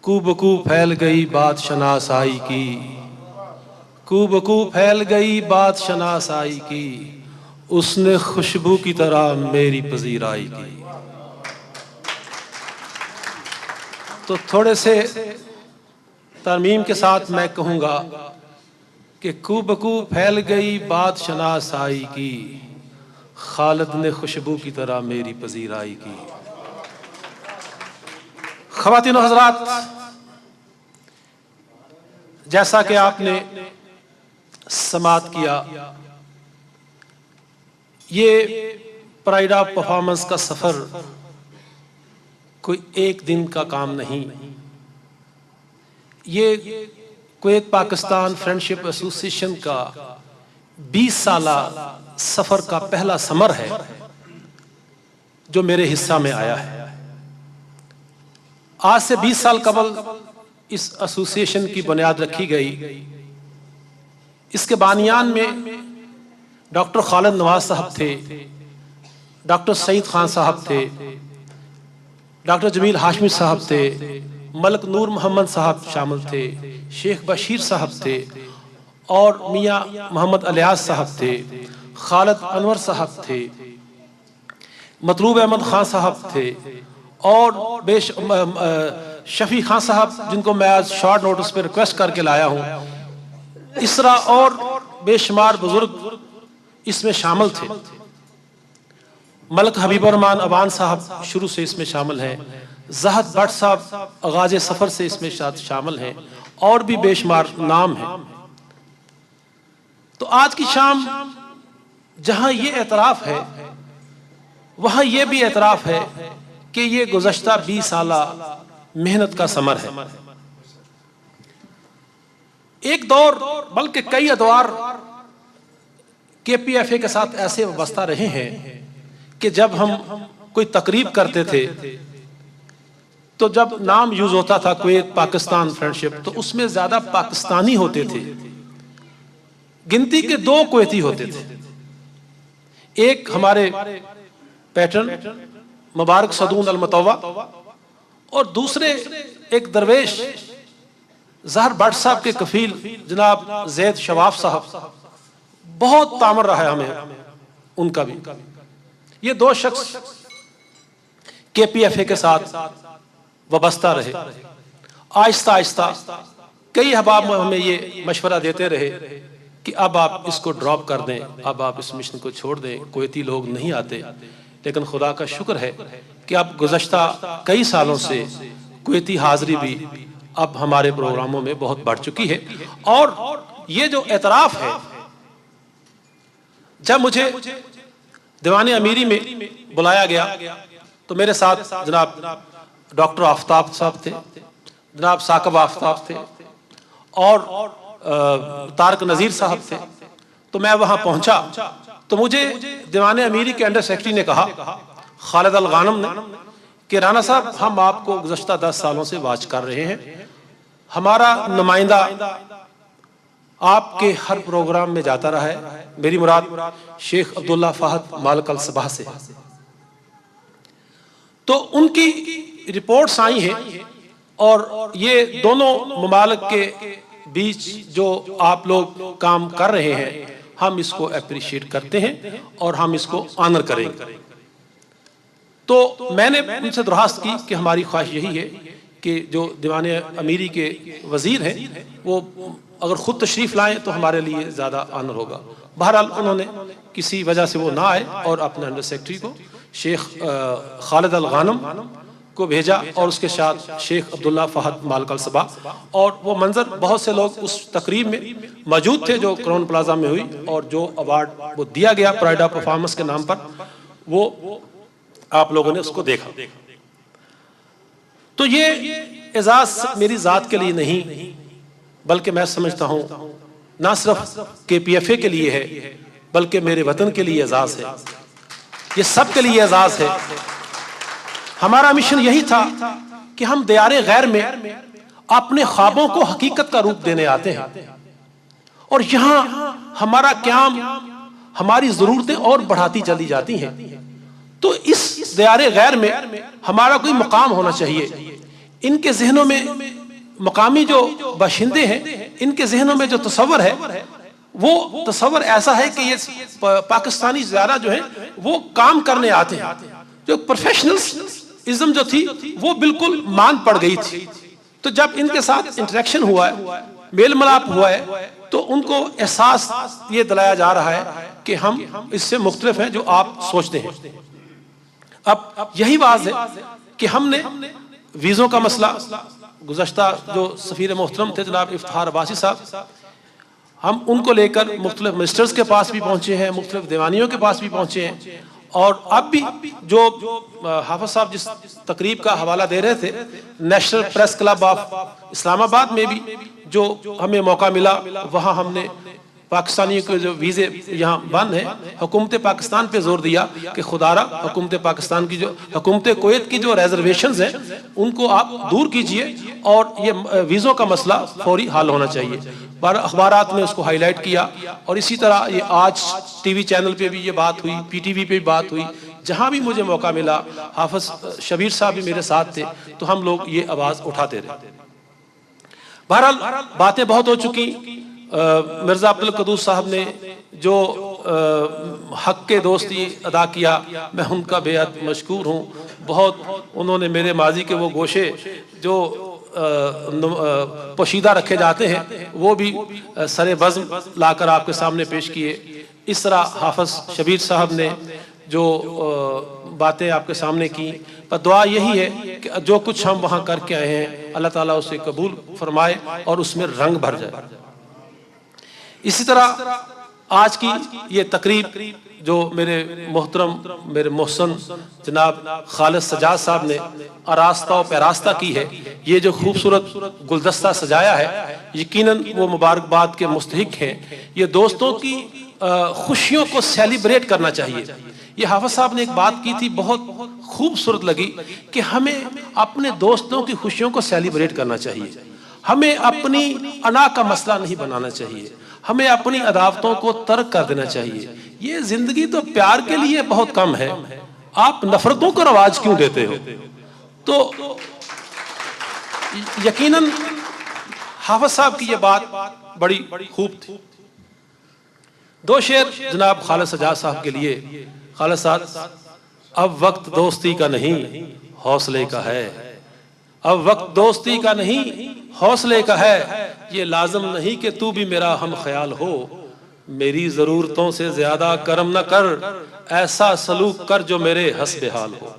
कू बकू फैल गई बात शनासाई की, कू बकू फैल गई बात शनासाई की, उसने खुशबू की तरह मेरी पजीराई की। तो थोड़े से तरमीम के साथ मैं कहूँगा कि कू बकू फैल गई बात शनासाई की, खालिद ने खुशबू की तरह मेरी पजीराई की। ख़वातीन व हज़रात, जैसा कि आपने समात किया, ये प्राइड ऑफ परफॉर्मेंस का सफ़र कोई एक दिन का काम नहीं। ये कुवैत पाकिस्तान फ्रेंडशिप एसोसिएशन का 20 साला सफ़र का पहला समर है जो मेरे हिस्सा में आया है। आज से 20 साल कबल इस एसोसिएशन की बुनियाद रखी गई। इसके बानियान में डॉक्टर खालिद नवाज साहब थे, डॉक्टर सईद खान साहब थे, डॉक्टर जमील हाशमी साहब थे, मलक नूर मोहम्मद साहब शामिल थे, शेख बशीर साहब थे, और मियाँ मोहम्मद अलियास साहब थे, खालिद अनवर साहब थे, मतलूब अहमद खान साहब थे, और शफी खान साहब जिनको मैं आज शॉर्ट नोटिस पे रिक्वेस्ट करके लाया हूँ। इस तरह और बेशुमार बुजुर्ग इसमें शामिल थे। मलक हबीबुर्रहमान अवान साहब शुरू से इसमें शामिल हैं, ज़हद भट्ट साहब आगाज सफ़र से इसमें शामिल हैं, और भी बेशुमार नाम हैं। तो आज की शाम जहां ये एतराफ़ है, वहां ये भी एतराफ़ है कि ये गुज़श्ता 20 साला मेहनत का समर है। एक दौर बल्कि कई अदवार KPFA के साथ ऐसे वाबस्ता रहे हैं कि जब हम कोई तकरीब करते थे तो जब नाम यूज होता था कुवैत पाकिस्तान फ्रेंडशिप, तो उसमें ज्यादा पाकिस्तानी होते थे, गिनती के 2 कुवैती होते थे। एक हमारे पैटर्न मुबारक सदून अल मुतव्वा, और दूसरे एक दरवेश ज़हर भट्ट साहब के कफील जनाब जैद शवाफ साहब। बहुत तामर रहा है हमें उनका भी। ये 2 शख्स KPFA के साथ वाबस्ता रहे। आहिस्ता आहिस्ता कई अहबाब हमें ये मशवरा देते रहे कि अब आप इसको ड्रॉप कर दें, अब आप इस मिशन को छोड़ दें, कुवैती लोग नहीं आते। लेकिन खुदा का शुक्र है कि अब गुज़श्ता कई सालों से कुवैती हाज़री भी अब हमारे प्रोग्रामों में बहुत बढ़ चुकी है। और ये जो एतराफ़ है, जब मुझे दीवान अमीरी में बुलाया गया तो मेरे साथ जनाब डॉक्टर आफ्ताब साहब थे, जनाब साकब आफ्ताब थे, और तारक नज़ीर साहब थे। तो मैं वहाँ पहुँचा तो मुझे दीवान अमीरी के अंडर सेक्रेटरी ने कहा, खालिद अल गानम ने, कि राना साहब हम आपको गुज़श्ता 10 सालों से वाच कर रहे हैं, हमारा नुमाइंदा आपके हर प्रोग्राम में जाता रहा है। मेरी मुराद शेख अब्दुल्ला फ़हद मालिक अल सबाह से। तो उनकी रिपोर्ट्स आई हैं, और ये दोनों ममालिक के बीच जो आप लोग काम कर रहे हैं, हम इसको अप्रिशिएट करते हैं और हम इसको ऑनर करेंगे। तो मैंने उनसे दरख्वास्त की कि हमारी ख्वाहिश यही है कि जो दीवान अमीरी के वजीर हैं वो अगर खुद तशरीफ लाएं तो हमारे लिए ज़्यादा ऑनर होगा। बहरहाल उन्होंने किसी वजह से वो ना आए और अपने अंडर सेक्रेटरी को शेख खालिद अल गानम को भेजा और उसके साथ शेख अब्दुल्ला फहद मालकल सबा, और वो मंजर बहुत से लोग उस तकरीब में मौजूद थे जो क्राउन प्लाजा में हुई, और जो अवार्ड वो दिया गया प्राइड ऑफ परफॉर्मेंस के नाम पर, वो आप लोगों ने उसको देखा। तो ये एजाज मेरी जात के लिए नहीं, बल्कि मैं समझता हूं ना सिर्फ KPFA के लिए है, बल्कि मेरे वतन के लिए एजाज है, ये सब के लिए एजाज है। हमारा मिशन यही था कि हम दियारे गैर में अपने ख्वाबों को हकीकत का रूप देने आते हैं, और यहां हमारा क्याम, हमारी जरूरतें और बढ़ाती चली जाती हैं। तो इस दियारे गैर में हमारा कोई मुकाम होना चाहिए। इनके जहनों में, मकामी जो बाशिंदे हैं, इनके जहनों में जो तस्वर है, वो तस्वर ऐसा है कि ये पाकिस्तानी ज़ारा जो है वो काम करने आते हैं। जो प्रोफेशनलिज्म जो थी वो बिल्कुल मान पड़ गई थी। तो जब इनके साथ इंटरेक्शन हुआ है, मेल मिलाप हुआ है, तो उनको एहसास ये दिलाया जा रहा है कि हम इससे मुख्तलिफ हैं जो आप सोचते हैं। अब यही बात है कि हमने वीज़ों का मसला, गुज़श्ता जो सफ़ीर मोहतरम थे जनाब इफ्तिखार अब्बासी साहब, हम उनको लेकर मुख्तलिफ मिनिस्टर्स के पास भी पहुंचे हैं, मुख्तलिफ दीवानियों के पास भी पहुंचे हैं, और अब भी जो हाफिज साहब जिस तकरीब का हवाला दे रहे थे, national press club of Islamabad में भी जो हमें मौका मिला, वहाँ हमने पाकिस्तानियों के जो वीज़े यहाँ बंद हैं, हुकूमत पाकिस्तान पे जोर दिया कि खुदारा हुकूमत पाकिस्तान की जो, हुकूमत कुवैत की जो रिजर्वेशंस हैं उनको आप दूर कीजिए, और ये वीज़ों का मसला फौरी हल होना चाहिए। अखबारात ने उसको हाईलाइट किया, और इसी तरह ये आज TV चैनल पे भी ये बात हुई, PTV पे भी बात हुई, जहाँ भी मुझे मौका मिला, हाफिज शबीर साहब भी मेरे साथ थे, तो हम लोग ये आवाज़ उठाते रहे। बहरहाल बातें बहुत हो चुकी। मिर्ज़ा अब्दुल कदूस साहब ने जो हक के दोस्ती अदा किया, मैं उनका बेहद मशकूर हूँ। बहुत उन्होंने मेरे माजी के वो गोशे जो पोशीदा रखे जाते हैं वो भी सरे बज़्म लाकर आपके सामने पेश किए। इस तरह हाफिज शबीर साहब ने जो बातें आपके सामने की, पर दुआ यही है कि जो कुछ हम वहाँ करके आए हैं अल्लाह ताला उसे कबूल फरमाए और उसमें रंग भर जाए। इसी तरह आज की ये तकरीब जो मेरे मोहतरम, मेरे मोहसन जनाब खालिद सजाद साहब ने आरास्ता और पैरास्ता की है, ये जो खूबसूरत गुलदस्ता सजाया है, यकीनन वो मुबारकबाद के मुस्तहिक हैं। ये दोस्तों की खुशियों को सेलिब्रेट करना चाहिए। ये हाफिज साहब ने एक बात की थी, बहुत खूबसूरत लगी, कि हमें अपने दोस्तों की खुशियों को सेलिब्रेट करना चाहिए। हमें अपनी अना का मसला नहीं बनाना चाहिए, हमें अपनी अदावतों को तर्क कर देना चाहिए। ये जिंदगी तो प्यार के लिए बहुत कम है, आप नफरतों को रवाज क्यों देते हो? तो यकीनन हाफिज साहब की ये बात बड़ी खूब थी। दो शेर जनाब खालिद सजाद साहब के लिए। खालिद साहब, अब वक्त दोस्ती का नहीं हौसले का है, अब वक्त दोस्ती का नहीं हौसले का है, ये लाजम नहीं कि तू भी मेरा हम ख्याल हो, मेरी जरूरतों से ज्यादा करम न कर, ऐसा सलूक कर जो मेरे हस्बे हाल हो।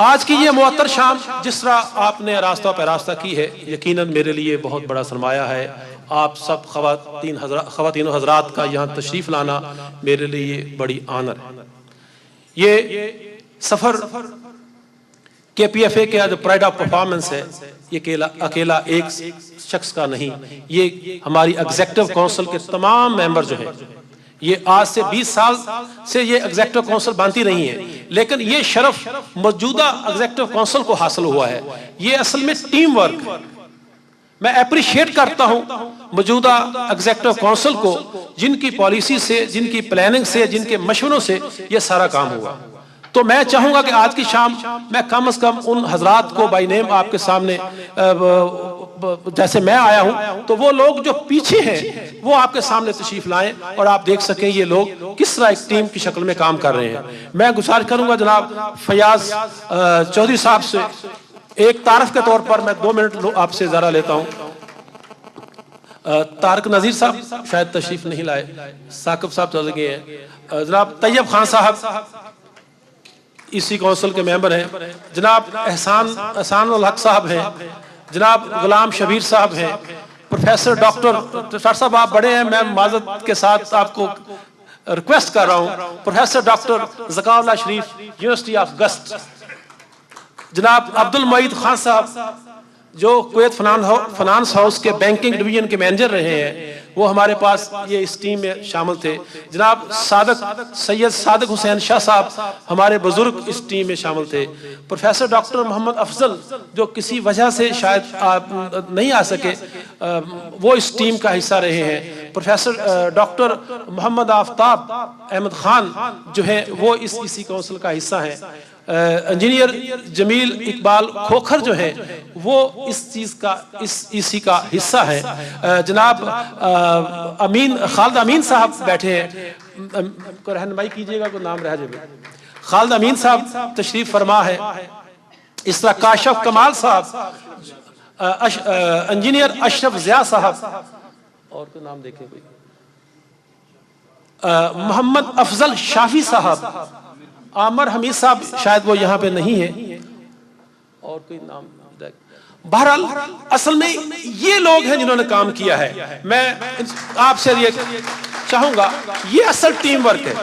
आज की ये मुअत्तर शाम जिस तरह आपने रास्ता पैरास्ता की है, यकीनन मेरे लिए बहुत बड़ा सरमाया है। आप सब ख़वातीन हज़रात का यहाँ तशरीफ़ लाना मेरे लिए बड़ी आनर है। ये सफ़र KPFA के जो प्राइड ऑफ परफॉर्मेंस है, ये अकेला एक शख्स का नहीं, ये हमारी एग्जीक्यूटिव काउंसिल के तमाम मेंबर जो हैं, ये आज से 20 साल से ये एग्जीक्यूटिव काउंसिल बनती रही है, लेकिन ये शरफ मौजूदा एग्जीक्यूटिव काउंसिल को हासिल हुआ है। ये असल में टीम वर्क, मैं अप्रिशिएट करता हूं मौजूदा एग्जीक्यूटिव काउंसिल को, जिनकी पॉलिसी से, जिनकी प्लानिंग से, जिनके मशवरों से ये सारा काम हुआ। तो मैं चाहूंगा कि आज की शाम मैं कम से कम उन हजरात को बाय नेम आपके सामने, जैसे मैं आया हूं, तो वो लोग जो पीछे हैं वो आपके सामने तशरीफ लाएं और आप देख सकें ये लोग किस तरह एक टीम की शक्ल में काम कर रहे हैं। मैं गुजारिश करूंगा जनाब फयाज चौधरी साहब से एक तारफ के तौर पर मैं 2 मिनट आपसे जरा लेता हूं। तारक नजीर साहब शायद तशरीफ नहीं लाए, साकिब साहब चले गए हैं। जनाब तैयब खान साहब, ईसी काउंसिल के मेंबर हैं, जनाब एहसान उल हक साहब हैं, जनाब गुलाम शबीर साहब हैं, प्रोफेसर डॉक्टर साहब आप बड़े हैं, मैं माजरत के साथ आपको रिक्वेस्ट कर रहा हूं, professor doctor Zakaullah Sharif university of GUST, जनाब अब्दुल मईद खान साहब जो कुवैत फाइनेंस हाउस के बैंकिंग डिवीजन के मैनेजर रहे हैं, वो हमारे पास ये इस टीम में शामिल थे, जनाब सैयद सादिक हुसैन शाह साहब हमारे बुजुर्ग इस टीम में शामिल थे, प्रोफेसर डॉक्टर मोहम्मद अफजल जो किसी वजह से शायद नहीं आ सके, वो इस टीम का हिस्सा रहे हैं, प्रोफेसर डॉक्टर मोहम्मद आफ्ताब अहमद खान जो है वो इस ईसी काउंसिल का हिस्सा है, इंजीनियर जमील इकबाल खोखर जो है वो इस चीज का इस ईसी का हिस्सा है, जनाब खालिद अमीन साहब बैठे हैं, को रहनुमाई कीजिएगा, को नाम रह जाए, खालिद अमीन साहब तशरीफ फरमा है, इस तरह काशफ कमाल साहब, इंजीनियर अशरफ ज़िया साहब, और को नाम देखें कोई, मोहम्मद अफजल शाफी साहब, आमर हमीद साहब शायद वो यहाँ पे नहीं है, और कोई नाम, बहरहाल असल में ये लोग हैं जिन्होंने काम किया है। मैं आपसे ये चाहूंगा, ये असल टीम वर्क है,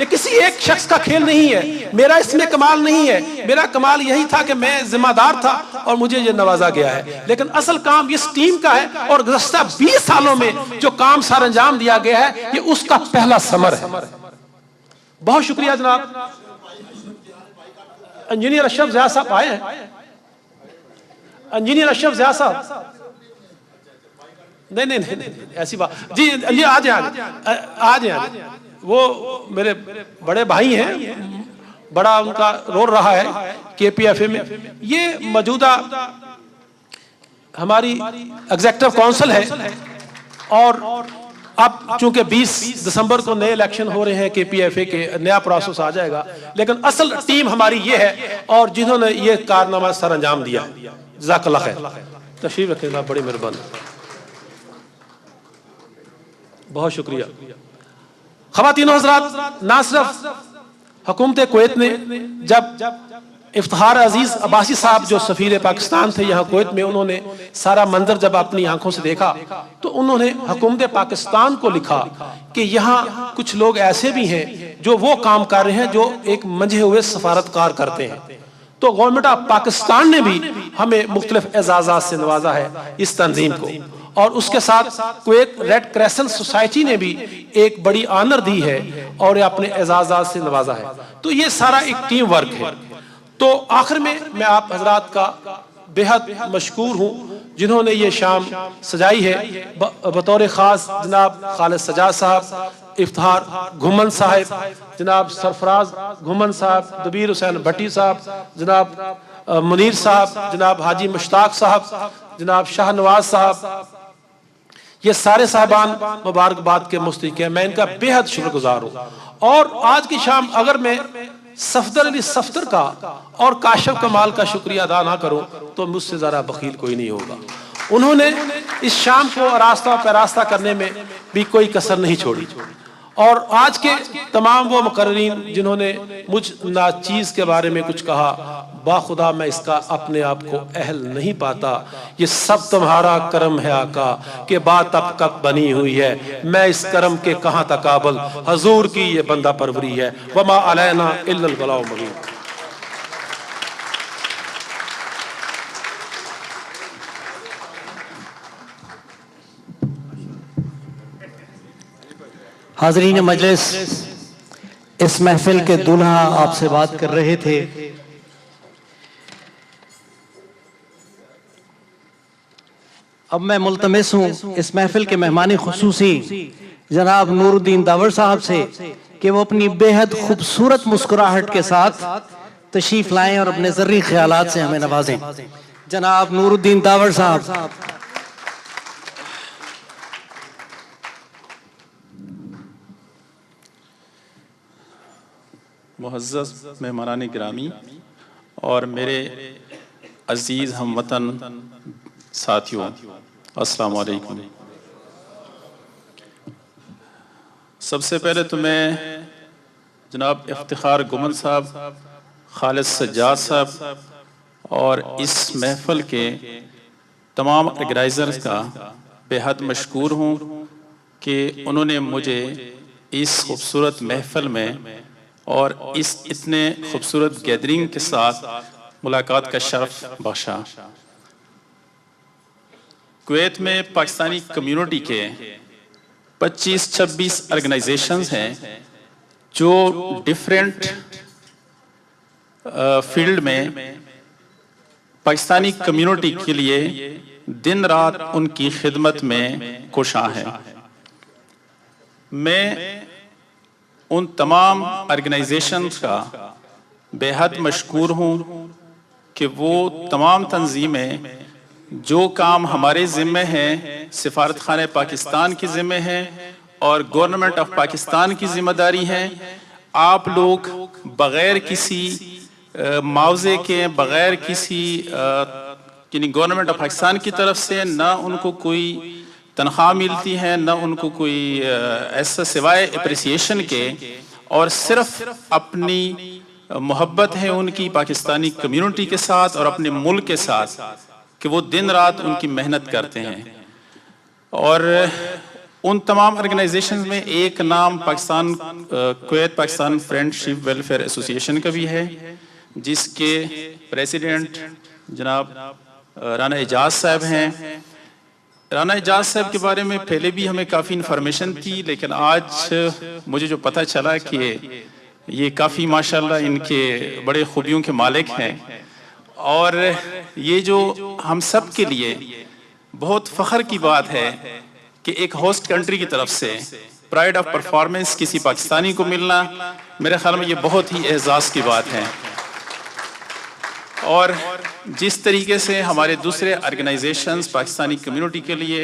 ये किसी एक शख्स का खेल नहीं है, मेरा इसमें कमाल नहीं है, मेरा कमाल यही था कि मैं जिम्मेदार था और मुझे ये नवाजा गया है, लेकिन असल काम इस टीम का है, और गुज़श्ता 20 सालों में जो काम सर अंजाम दिया गया है ये उसका पहला समर है। बहुत शुक्रिया जनाब। इंजीनियर अशरफ ज़िया साहब आए हैं, इंजीनियर अशरफ ज़िया साहब, नहीं ऐसी बात जी, आ जाए, वो मेरे बड़े भाई हैं, बड़ा उनका रोल रहा है KPFA में, ये मौजूदा हमारी एग्जीक्यूटिव काउंसिल है, और अब चूंकि 20 दिसंबर को नए इलेक्शन हो रहे हैं KPFA के, नया प्रोसेस आ जाएगा, लेकिन असल टीम हमारी ये है और जिन्होंने ये कारनामा सर अंजाम दिया। जज़ाकल्लाह खैर, तशरीफ रखें, बड़ी मेहरबानी, बहुत शुक्रिया। ख़वातीनो हज़रात, ना सिर्फ हुकूमत कुवैत ने जब इफ्तिखार अजीज अब्बासी साहब जो सफीर पाकिस्तान थे यहाँ कुवैत में, उन्होंने सारा मंजर जब अपनी आंखों से देखा तो उन्होंने हुकूमत पाकिस्तान को लिखा कि यहाँ कुछ लोग ऐसे भी हैं जो वो काम कर रहे हैं जो एक मंझे हुए सफारतकार करते हैं। तो गवर्नमेंट ऑफ पाकिस्तान ने भी हमें मुख्तलिफ एजाज़ात से नवाजा है इस तंजीम को, और उसके साथ कुवैत रेड क्रेसेंट सोसाइटी ने भी एक बड़ी ऑनर दी है और अपने एजाज़ात से नवाजा है। तो ये सारा एक टीम वर्क है। तो आखिर में मैं आप हजरात का बेहद मशकूर हूँ जिन्होंने ये शाम सजाई है, बतौर ख़ास जनाब खालिद सजाद साहब, इफ्तिखार घुमन साहब, जनाब सरफराज घुमन साहब, दबीर हुसैन भट्टी साहब, जनाब मुनीर साहब, जनाब हाजी मुश्ताक साहब, जनाब शाह नवाज साहब, ये सारे साहबान मुबारकबाद के मुस्तहिक हैं, मैं इनका बेहद शुक्रगुजार हूँ। और आज की शाम अगर मैं सफदर अली सफदर का और काशफ कमाल का शुक्रिया अदा ना करूं तो मुझसे ज़रा बखील कोई नहीं होगा। उन्होंने इस शाम को आरास्ता पैरास्ता करने में भी कोई कसर नहीं छोड़ी, और आज के तमाम वो मुकर्रीन जिन्होंने मुझ नाचीज़ के बारे में कुछ कहा, बाखुदा मैं इसका अपने आप को अहल नहीं पाता। ये सब तुम्हारा करम है आका कि बात अब कब बनी हुई है, मैं इस करम के कहाँ तकाबल, हजूर की ये बंदा परवरी है, वमा अलैना इल्लल बलाउ मुबीन। हाज़रीन मजलिस, इस महफिल के दूल्हा आपसे बात कर रहे थे। अब मैं मुल्तमिस हूँ इस महफिल के मेहमानी खुसूसी जनाब नूरुद्दीन दावर साहब से कि वो अपनी बेहद खूबसूरत मुस्कुराहट के साथ तशरीफ लाएं और अपने ज़र्री ख्यालात से हमें नवाजें। जनाब नूरुद्दीन दावर साहब। मुअज़्ज़ज़ मेहमानान गिरामी और मेरे अज़ीज़ हमवतन साथियों, अस्सलाम वालेकुम। सबसे पहले तो मैं जनाब इफ्तिखार घुमन साहब खालिद सज्जाद साहब और इस महफल के तमाम ऑर्गेनाइजर्स का बेहद मशकूर हूँ कि उन्होंने मुझे इस खूबसूरत महफल में और इस इतने खूबसूरत गैदरिंग के साथ मुलाकात का शर्फ बख्शा। कुवैत में पाकिस्तानी कम्युनिटी के 25-26 ऑर्गेनाइजेशंस हैं जो डिफरेंट फील्ड में पाकिस्तानी कम्युनिटी के लिए दिन रात उनकी खिदमत में कोशां है। मैं उन तमाम ऑर्गेनाइजेशंस का बेहद मशकूर हूँ कि वो तमाम तंजीमें जो काम हमारे ज़िम्मे हैं, सिफारत खाने पाकिस्तान की ज़िम्मे है और गवर्नमेंट ऑफ पाकिस्तान की ज़िम्मेदारी है। आप लोग बग़ैर किसी मुआवजे के, बग़ैर किसी यानी गवर्नमेंट ऑफ पाकिस्तान की तरफ से ना उनको कोई तनख्वाह मिलती है, ना उनको कोई ऐसा सिवाय अप्रिसिएशन के, और सिर्फ अपनी मोहब्बत है उनकी पाकिस्तानी कम्युनिटी के साथ और अपने मुल्क के साथ कि वो दिन रात उनकी मेहनत करते हैं। और उन तमाम ऑर्गेनाइजेशन में एक नाम Pakistan Kuwait Pakistan friendship welfare association का भी है, जिसके प्रेसिडेंट जनाब राना एजाज साहब हैं। राना एजाज साहब के बारे में पहले भी हमें काफ़ी इन्फॉर्मेशन थी, लेकिन आज मुझे जो पता चला कि ये काफ़ी माशाल्लाह इनके बड़े खूबियों के मालिक हैं और ये जो हम सब के लिए बहुत फ़ख्र की बात है कि एक होस्ट कंट्री की तरफ से प्राइड ऑफ परफॉर्मेंस किसी पाकिस्तानी को मिलना, मेरे ख्याल में ये बहुत ही एहसास की बात है। और जिस तरीके से हमारे दूसरे ऑर्गेनाइजेशंस पाकिस्तानी कम्युनिटी के लिए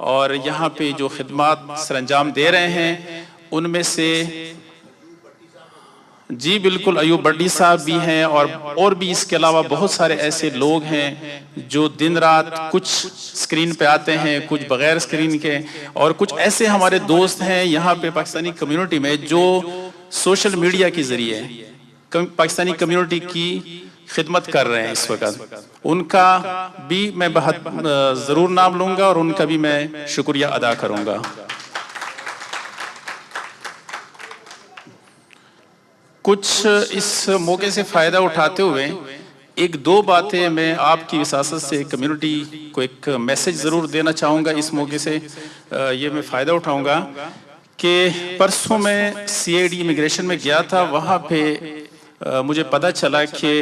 और यहाँ पे जो खिदमत सरअंजाम दे रहे हैं, उनमें से जी बिल्कुल अयूब बड्डी साहब भी हैं और भी इसके अलावा बहुत सारे ऐसे लोग हैं जो दिन रात कुछ स्क्रीन पे आते हैं, कुछ बगैर स्क्रीन के, और कुछ ऐसे हमारे दोस्त हैं यहाँ पे पाकिस्तानी कम्युनिटी में जो सोशल मीडिया के जरिए पाकिस्तानी कम्युनिटी की खिदमत कर रहे हैं इस वक्त। उनका भी मैं बहुत ज़रूर नाम लूँगा और उनका भी मैं शुक्रिया अदा करूँगा। कुछ इस मौके से फ़ायदा उठाते हुए एक दो बातें मैं आपकी विसासत से कम्युनिटी को एक मैसेज ज़रूर देना चाहूँगा। इस मौके से ये मैं फ़ायदा उठाऊँगा कि परसों मैं CID इमिग्रेशन में गया था। वहाँ पे मुझे पता चला कि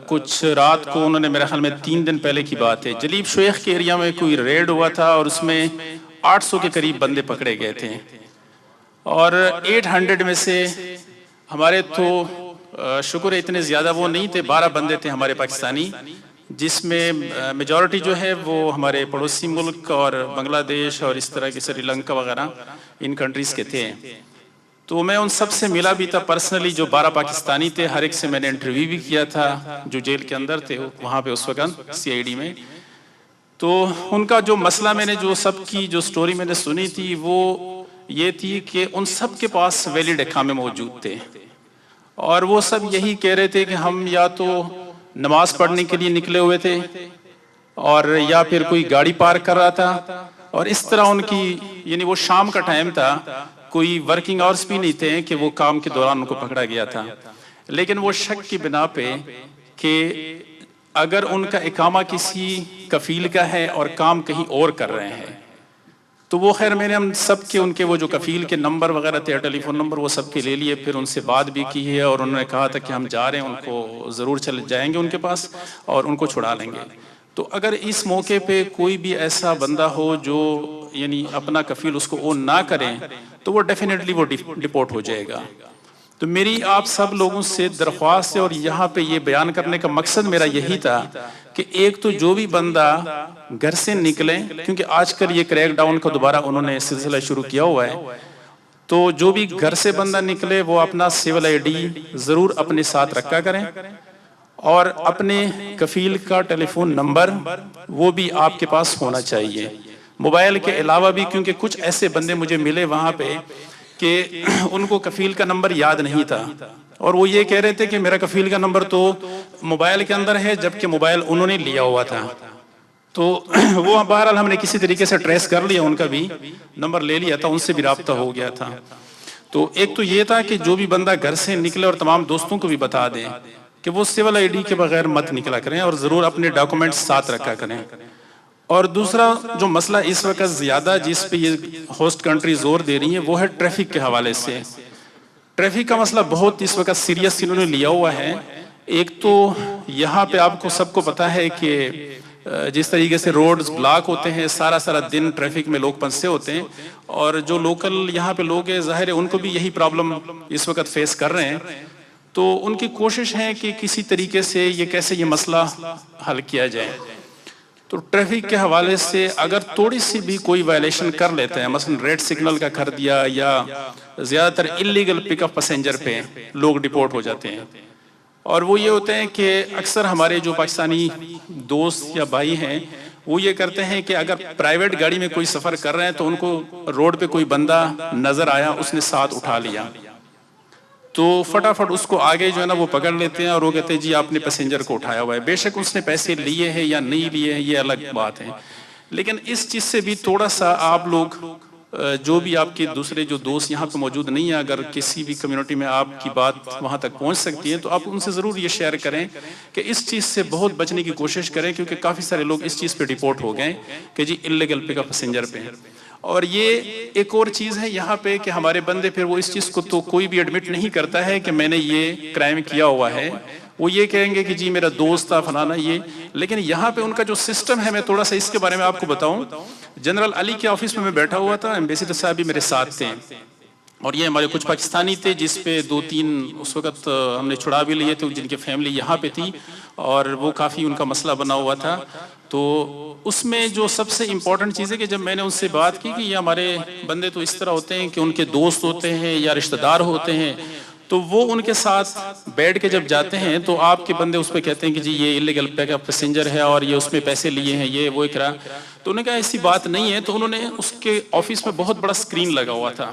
कुछ रात को उन्होंने, मेरे ख्याल में 3 दिन पहले की बात है, जलीब शेख के एरिया में कोई रेड हुआ था और उसमें 800 के करीब बंदे पकड़े गए थे और 800 में से हमारे तो शुक्र है इतने ज़्यादा वो नहीं थे, 12 बंदे थे हमारे पाकिस्तानी, जिसमें मेजॉरिटी जो है वो हमारे पड़ोसी मुल्क और बांग्लादेश और इस तरह के श्रीलंका वगैरह इन कंट्रीज़ के थे। तो मैं उन सब से मिला भी था पर्सनली, जो 12 पाकिस्तानी थे, हर एक से मैंने इंटरव्यू भी किया था जो जेल के अंदर थे वहाँ पे उस वक्त CID में। तो उनका जो मसला, मैंने जो सबकी जो स्टोरी मैंने सुनी थी वो ये थी कि उन सब के पास वैलिड इकामे मौजूद थे और वो सब यही कह रहे थे कि हम या तो नमाज पढ़ने के लिए निकले हुए थे और या फिर कोई गाड़ी पार्क कर रहा था, और इस तरह उनकी, यानी वो शाम का टाइम था, कोई वर्किंग आवर्स भी नहीं थे कि वो काम के दौरान उनको पकड़ा गया था। लेकिन वो शक की बिना पे कि अगर उनका इकामा किसी कफील का है और काम कहीं और कर रहे हैं, तो वो खैर मैंने हम सब के उनके वो जो कफील के नंबर वगैरह थे, टेलीफोन नंबर, वो सब के ले लिए। फिर उनसे बात भी की है और उन्होंने कहा था कि हम जा रहे हैं, उनको ज़रूर चले जाएंगे उनके पास और उनको छुड़ा लेंगे। तो अगर इस मौके पे कोई भी ऐसा बंदा हो जो यानी अपना कफील उसको ओन ना करें तो वो डेफिनेटली वो डिपोर्ट हो जाएगा। तो मेरी आप सब लोगों से दरख्वास्त है और यहाँ पे ये बयान करने का मकसद मेरा यही था कि एक तो जो भी बंदा घर से निकले, क्योंकि आजकल ये क्रैक डाउन का दोबारा उन्होंने सिलसिला शुरू किया हुआ है, तो जो भी घर से बंदा निकले वो अपना सिविल ID ज़रूर अपने साथ रखा करें और अपने कफील का टेलीफोन नंबर वो भी आपके पास होना चाहिए, मोबाइल के अलावा भी, क्योंकि कुछ ऐसे बंदे मुझे मिले वहाँ पे कि उनको कफील का नंबर याद नहीं था और वो ये कह रहे थे कि मेरा कफील का नंबर तो मोबाइल के अंदर है, जबकि मोबाइल उन्होंने लिया हुआ था। तो वो बहरहाल हमने किसी तरीके से ट्रेस कर लिया, उनका भी नंबर ले लिया था, उनसे भी राब्ता हो गया था। तो एक तो ये था कि जो भी बंदा घर से निकले और तमाम दोस्तों को भी बता दें कि वो सिविल आईडी के बगैर मत निकला करें और ज़रूर अपने डॉक्यूमेंट्स साथ रखा करें। और दूसरा जो मसला इस वक्त ज़्यादा जिस पे ये होस्ट कंट्री जोर दे रही है वो है ट्रैफिक के हवाले से। ट्रैफिक का मसला बहुत इस वक्त सीरियस इन्होंने लिया हुआ है। एक तो यहाँ पे आपको सबको पता है कि जिस तरीके से रोड्स ब्लॉक होते हैं, सारा सारा दिन ट्रैफिक में लोग फंसे होते हैं और जो लोकल यहाँ पे लोग हैं ज़ाहिर है उनको भी यही प्रॉब्लम इस वक्त फेस कर रहे हैं। तो उनकी कोशिश है कि किसी तरीके से ये कैसे ये मसला हल किया जाए। तो ट्रैफिक के हवाले से अगर थोड़ी सी भी कोई वायलेशन कर लेते हैं, मसलन रेड सिग्नल का कर दिया या ज़्यादातर इलीगल पिकअप पैसेंजर पे लोग डिपोर्ट हो जाते हैं। और वो ये होते हैं कि अक्सर हमारे जो पाकिस्तानी दोस्त या भाई हैं वो ये करते हैं कि अगर प्राइवेट गाड़ी में कोई सफ़र कर रहे हैं तो उनको रोड पे कोई बंदा नज़र आया, उसने साथ उठा लिया तो फटाफट उसको आगे जो है ना वो पकड़ लेते हैं और वो कहते हैं जी आपने पैसेंजर को उठाया हुआ है। बेशक उसने पैसे लिए हैं या नहीं लिए हैं ये अलग बात है, लेकिन इस चीज़ से भी थोड़ा सा आप लोग जो भी आपके दूसरे जो दोस्त यहाँ पे मौजूद नहीं है, अगर किसी भी कम्युनिटी में आपकी बात वहाँ तक पहुँच सकती है तो आप उनसे ज़रूर ये शेयर करें कि इस चीज़ से बहुत बचने की कोशिश करें, क्योंकि काफ़ी सारे लोग इस चीज़ पे रिपोर्ट हो गए कि जी इलीगल पिकअप पैसेंजर पे। और ये एक और चीज़ है यहाँ पे कि हमारे बंदे फिर वो इस चीज़ को तो कोई भी एडमिट नहीं करता है कि मैंने ये क्राइम किया हुआ है, वो ये कहेंगे कि जी मेरा दोस्त था फलाना ये। लेकिन यहाँ पे उनका जो सिस्टम है, मैं थोड़ा सा इसके बारे में आपको बताऊं। जनरल अली के ऑफिस में मैं बैठा हुआ था, एम्बेसडर साहब भी मेरे साथ थे और ये हमारे कुछ पाकिस्तानी थे जिसपे 2-3 उस वक्त हमने छुड़ा भी लिए थे जिनकी फैमिली यहाँ पे थी और वो काफ़ी उनका मसला बना हुआ था। तो उसमें जो सबसे इम्पोर्टेंट चीज़ है कि जब मैंने उनसे बात की कि ये हमारे बंदे तो इस तरह होते हैं कि उनके दोस्त होते हैं या रिश्तेदार होते हैं, तो वो उनके साथ बैठ के जब जाते हैं तो आपके बंदे उस पर कहते हैं कि जी ये इलीगल पैसेंजर है और ये उसमें पैसे लिए हैं, ये वो इकरा। तो उन्होंने कहा ऐसी बात नहीं है। तो उन्होंने उसके ऑफिस में बहुत बड़ा स्क्रीन लगा हुआ था,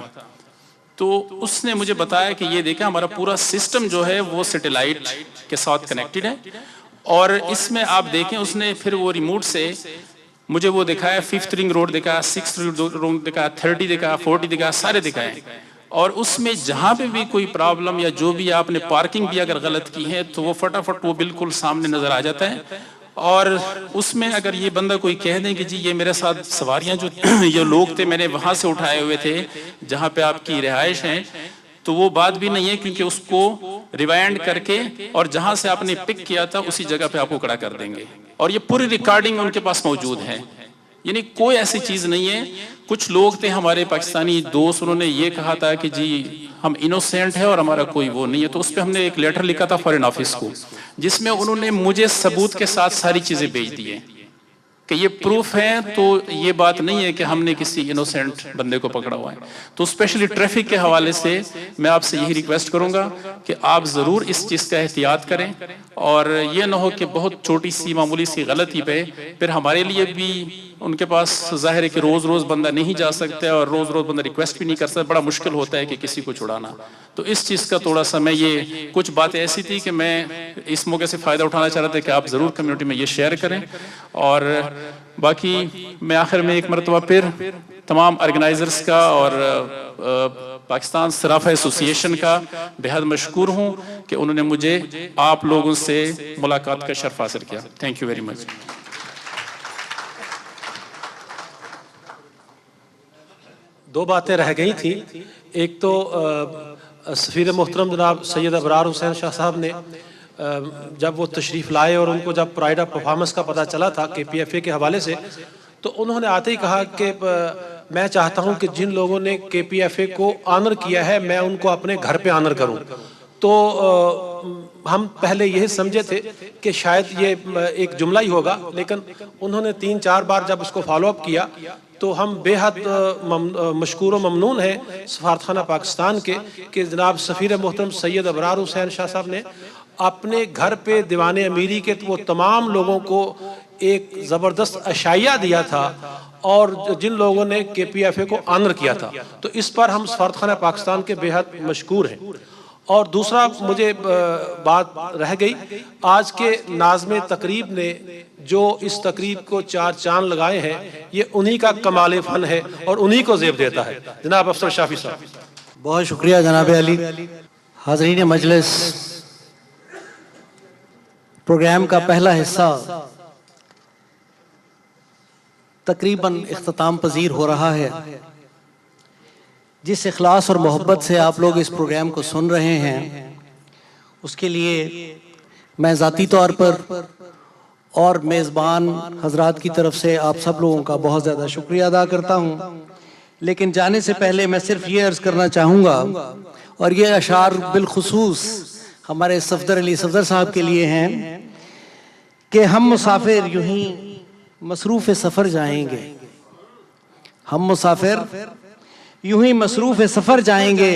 तो उसने मुझे बताया कि ये देखा हमारा पूरा सिस्टम जो है वो सैटेलाइट के साथ कनेक्टेड है और इसमें आप देखें उसने फिर वो रिमोट से मुझे वो दिखाया, 5th रिंग रोड दिखाया, 6th रिंग रोड दिखाया, 30 दिखाया, 40 दिखाया, सारे दिखाए। और उसमें जहाँ पे भी कोई प्रॉब्लम या जो भी आपने पार्किंग भी अगर गलत की है तो वो फटाफट वो बिल्कुल सामने नजर आ जाता है। और उसमें अगर ये बंदा कोई कह दें कि जी ये मेरे साथ सवारियां जो ये लोग थे मैंने वहां से उठाए हुए थे जहाँ पे आपकी रिहाइश है, तो वो बात भी नहीं है, क्योंकि उसको रिवाइंड करके और जहां से आपने पिक किया था उसी जगह पे आपको खड़ा कर देंगे और ये पूरी रिकॉर्डिंग उनके पास मौजूद है। यानी कोई ऐसी चीज नहीं है। कुछ लोग थे हमारे पाकिस्तानी दोस्त, उन्होंने ये कहा था कि जी हम इनोसेंट है और हमारा कोई वो नहीं है, तो उस पर हमने एक लेटर लिखा था फॉरेन ऑफिस को जिसमें उन्होंने मुझे सबूत के साथ सारी चीजें भेज दी है कि ये प्रूफ है। तो ये बात नहीं है कि हमने किसी इनोसेंट बंदे को पकड़ा हुआ है। तो स्पेशली ट्रैफिक के हवाले से मैं आपसे यही रिक्वेस्ट करूंगा कि आप ज़रूर इस चीज़ का एहतियात करें और ये ना हो कि बहुत छोटी सी मामूली सी गलती पे फिर हमारे लिए भी उनके पास जाहिर है कि रोज़ रोज़ बंदा नहीं जा सकता और रोज़ रोज़ बंदा रिक्वेस्ट भी नहीं कर सकता, बड़ा मुश्किल होता है कि किसी को छुड़ाना। तो इस चीज़ का थोड़ा सा मैं ये कुछ बातें ऐसी थी कि मैं इस मौके से फ़ायदा उठाना चाह रहा था कि आप ज़रूर कम्युनिटी में ये शेयर करें। और बाकी मैं आखिर में एक मरतबा फिर तमाम ऑर्गेनाइजर्स का और पाकिस्तान सराफा एसोसिएशन का बेहद मशकूर हूँ कि उन्होंने मुझे आप लोगों से मुलाकात का शर्फ हासिल किया। Thank you very much. दो बातें रह गई थी। एक तो सफ़ीर मोहतरम जनाब सैयद अबरार हुसैन शाह साहब ने जब वो तशरीफ़ लाए और उनको जब प्राइड ऑफ परफॉर्मेंस का पता चला था KPFA के हवाले से, तो उन्होंने आते ही कहा कि मैं चाहता हूं कि जिन लोगों ने KPFA को ऑनर किया है मैं उनको अपने घर पे ऑनर करूं। तो हम पहले यही समझे थे कि शायद ये एक जुमला ही होगा, लेकिन उन्होंने 3-4 बार जब उसको फॉलोअप किया तो हम बेहद मशकूर व ममनून हैं सफारतखाना पाकिस्तान के कि जनाब सफ़ीर मोहतरम सैयद अबरार हुसैन शाह साहब ने अपने घर पे दीवाने अमीरी के वो तमाम लोगों को एक ज़बरदस्त अशाइया दिया था और जिन लोगों ने KPFA को ऑनर किया था, तो इस पर हम सफारतखाना पाकिस्तान के बेहद मशकूर हैं। और दूसरा मुझे बात रह गई, आज के नाज़्मे तकरीब ने जो इस तकरीब को 4 चांद लगाए हैं, ये उन्हीं का कमाल फ़न है और उन्हीं को ज़ेब देता है। जनाब अफसर शाफी साहब। बहुत शुक्रिया जनाब अली। हाज़रीन मजलिस, प्रोग्राम का पहला हिस्सा तकरीबन इख्तिताम पजीर हो रहा है। जिस इखलास और मोहब्बत से आप लोग इस प्रोग्राम को सुन रहे हैं, उसके लिए मैं ज़ाती तौर पर और मेज़बान हजरात की तरफ से आप सब लोगों का बहुत ज़्यादा शुक्रिया अदा करता हूँ। लेकिन जाने से पहले मैं सिर्फ ये अर्ज़ करना चाहूँगा, और ये अशार बिलखुसूस हमारे सफदर अली सफदर साहब के लिए हैं, कि हम मुसाफिर यूं ही मसरूफ़ सफ़र जाएंगे, हम मुसाफिर यूं ही मसरूफ़ सफ़र जाएंगे,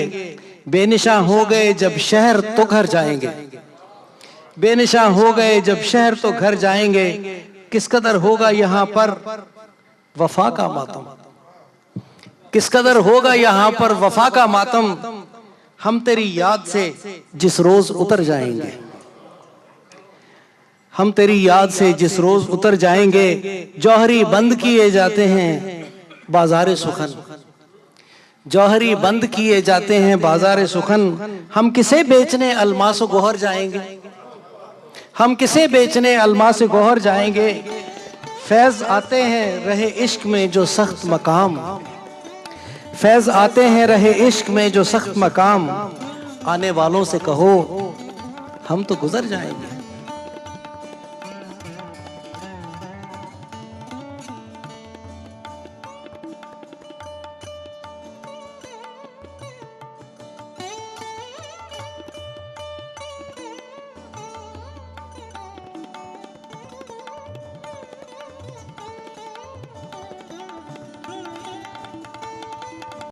बेनिशां हो गए जब शहर तो घर जाएंगे, बेनिशां हो गए जब शहर तो घर जाएंगे, किस कदर होगा यहाँ पर वफा का मातम, किस कदर होगा यहाँ पर वफा का मातम, हम तेरी याद से जिस रोज उतर जाएंगे, हम तेरी याद से जिस रोज उतर जाएंगे, जौहरी बंद किए जाते हैं बाजार सुखन, जौहरी बंद किए जाते हैं बाजार सुखन, हम किसे बेचने अलमास गोहर जाएंगे, हम किसे बेचने अलमास गोहर जाएंगे, फैज आते हैं रहे इश्क में जो सख्त मकाम, फैज आते हैं रहे इश्क में जो सख्त मकाम, आने वालों से कहो हम तो गुजर जाएंगे।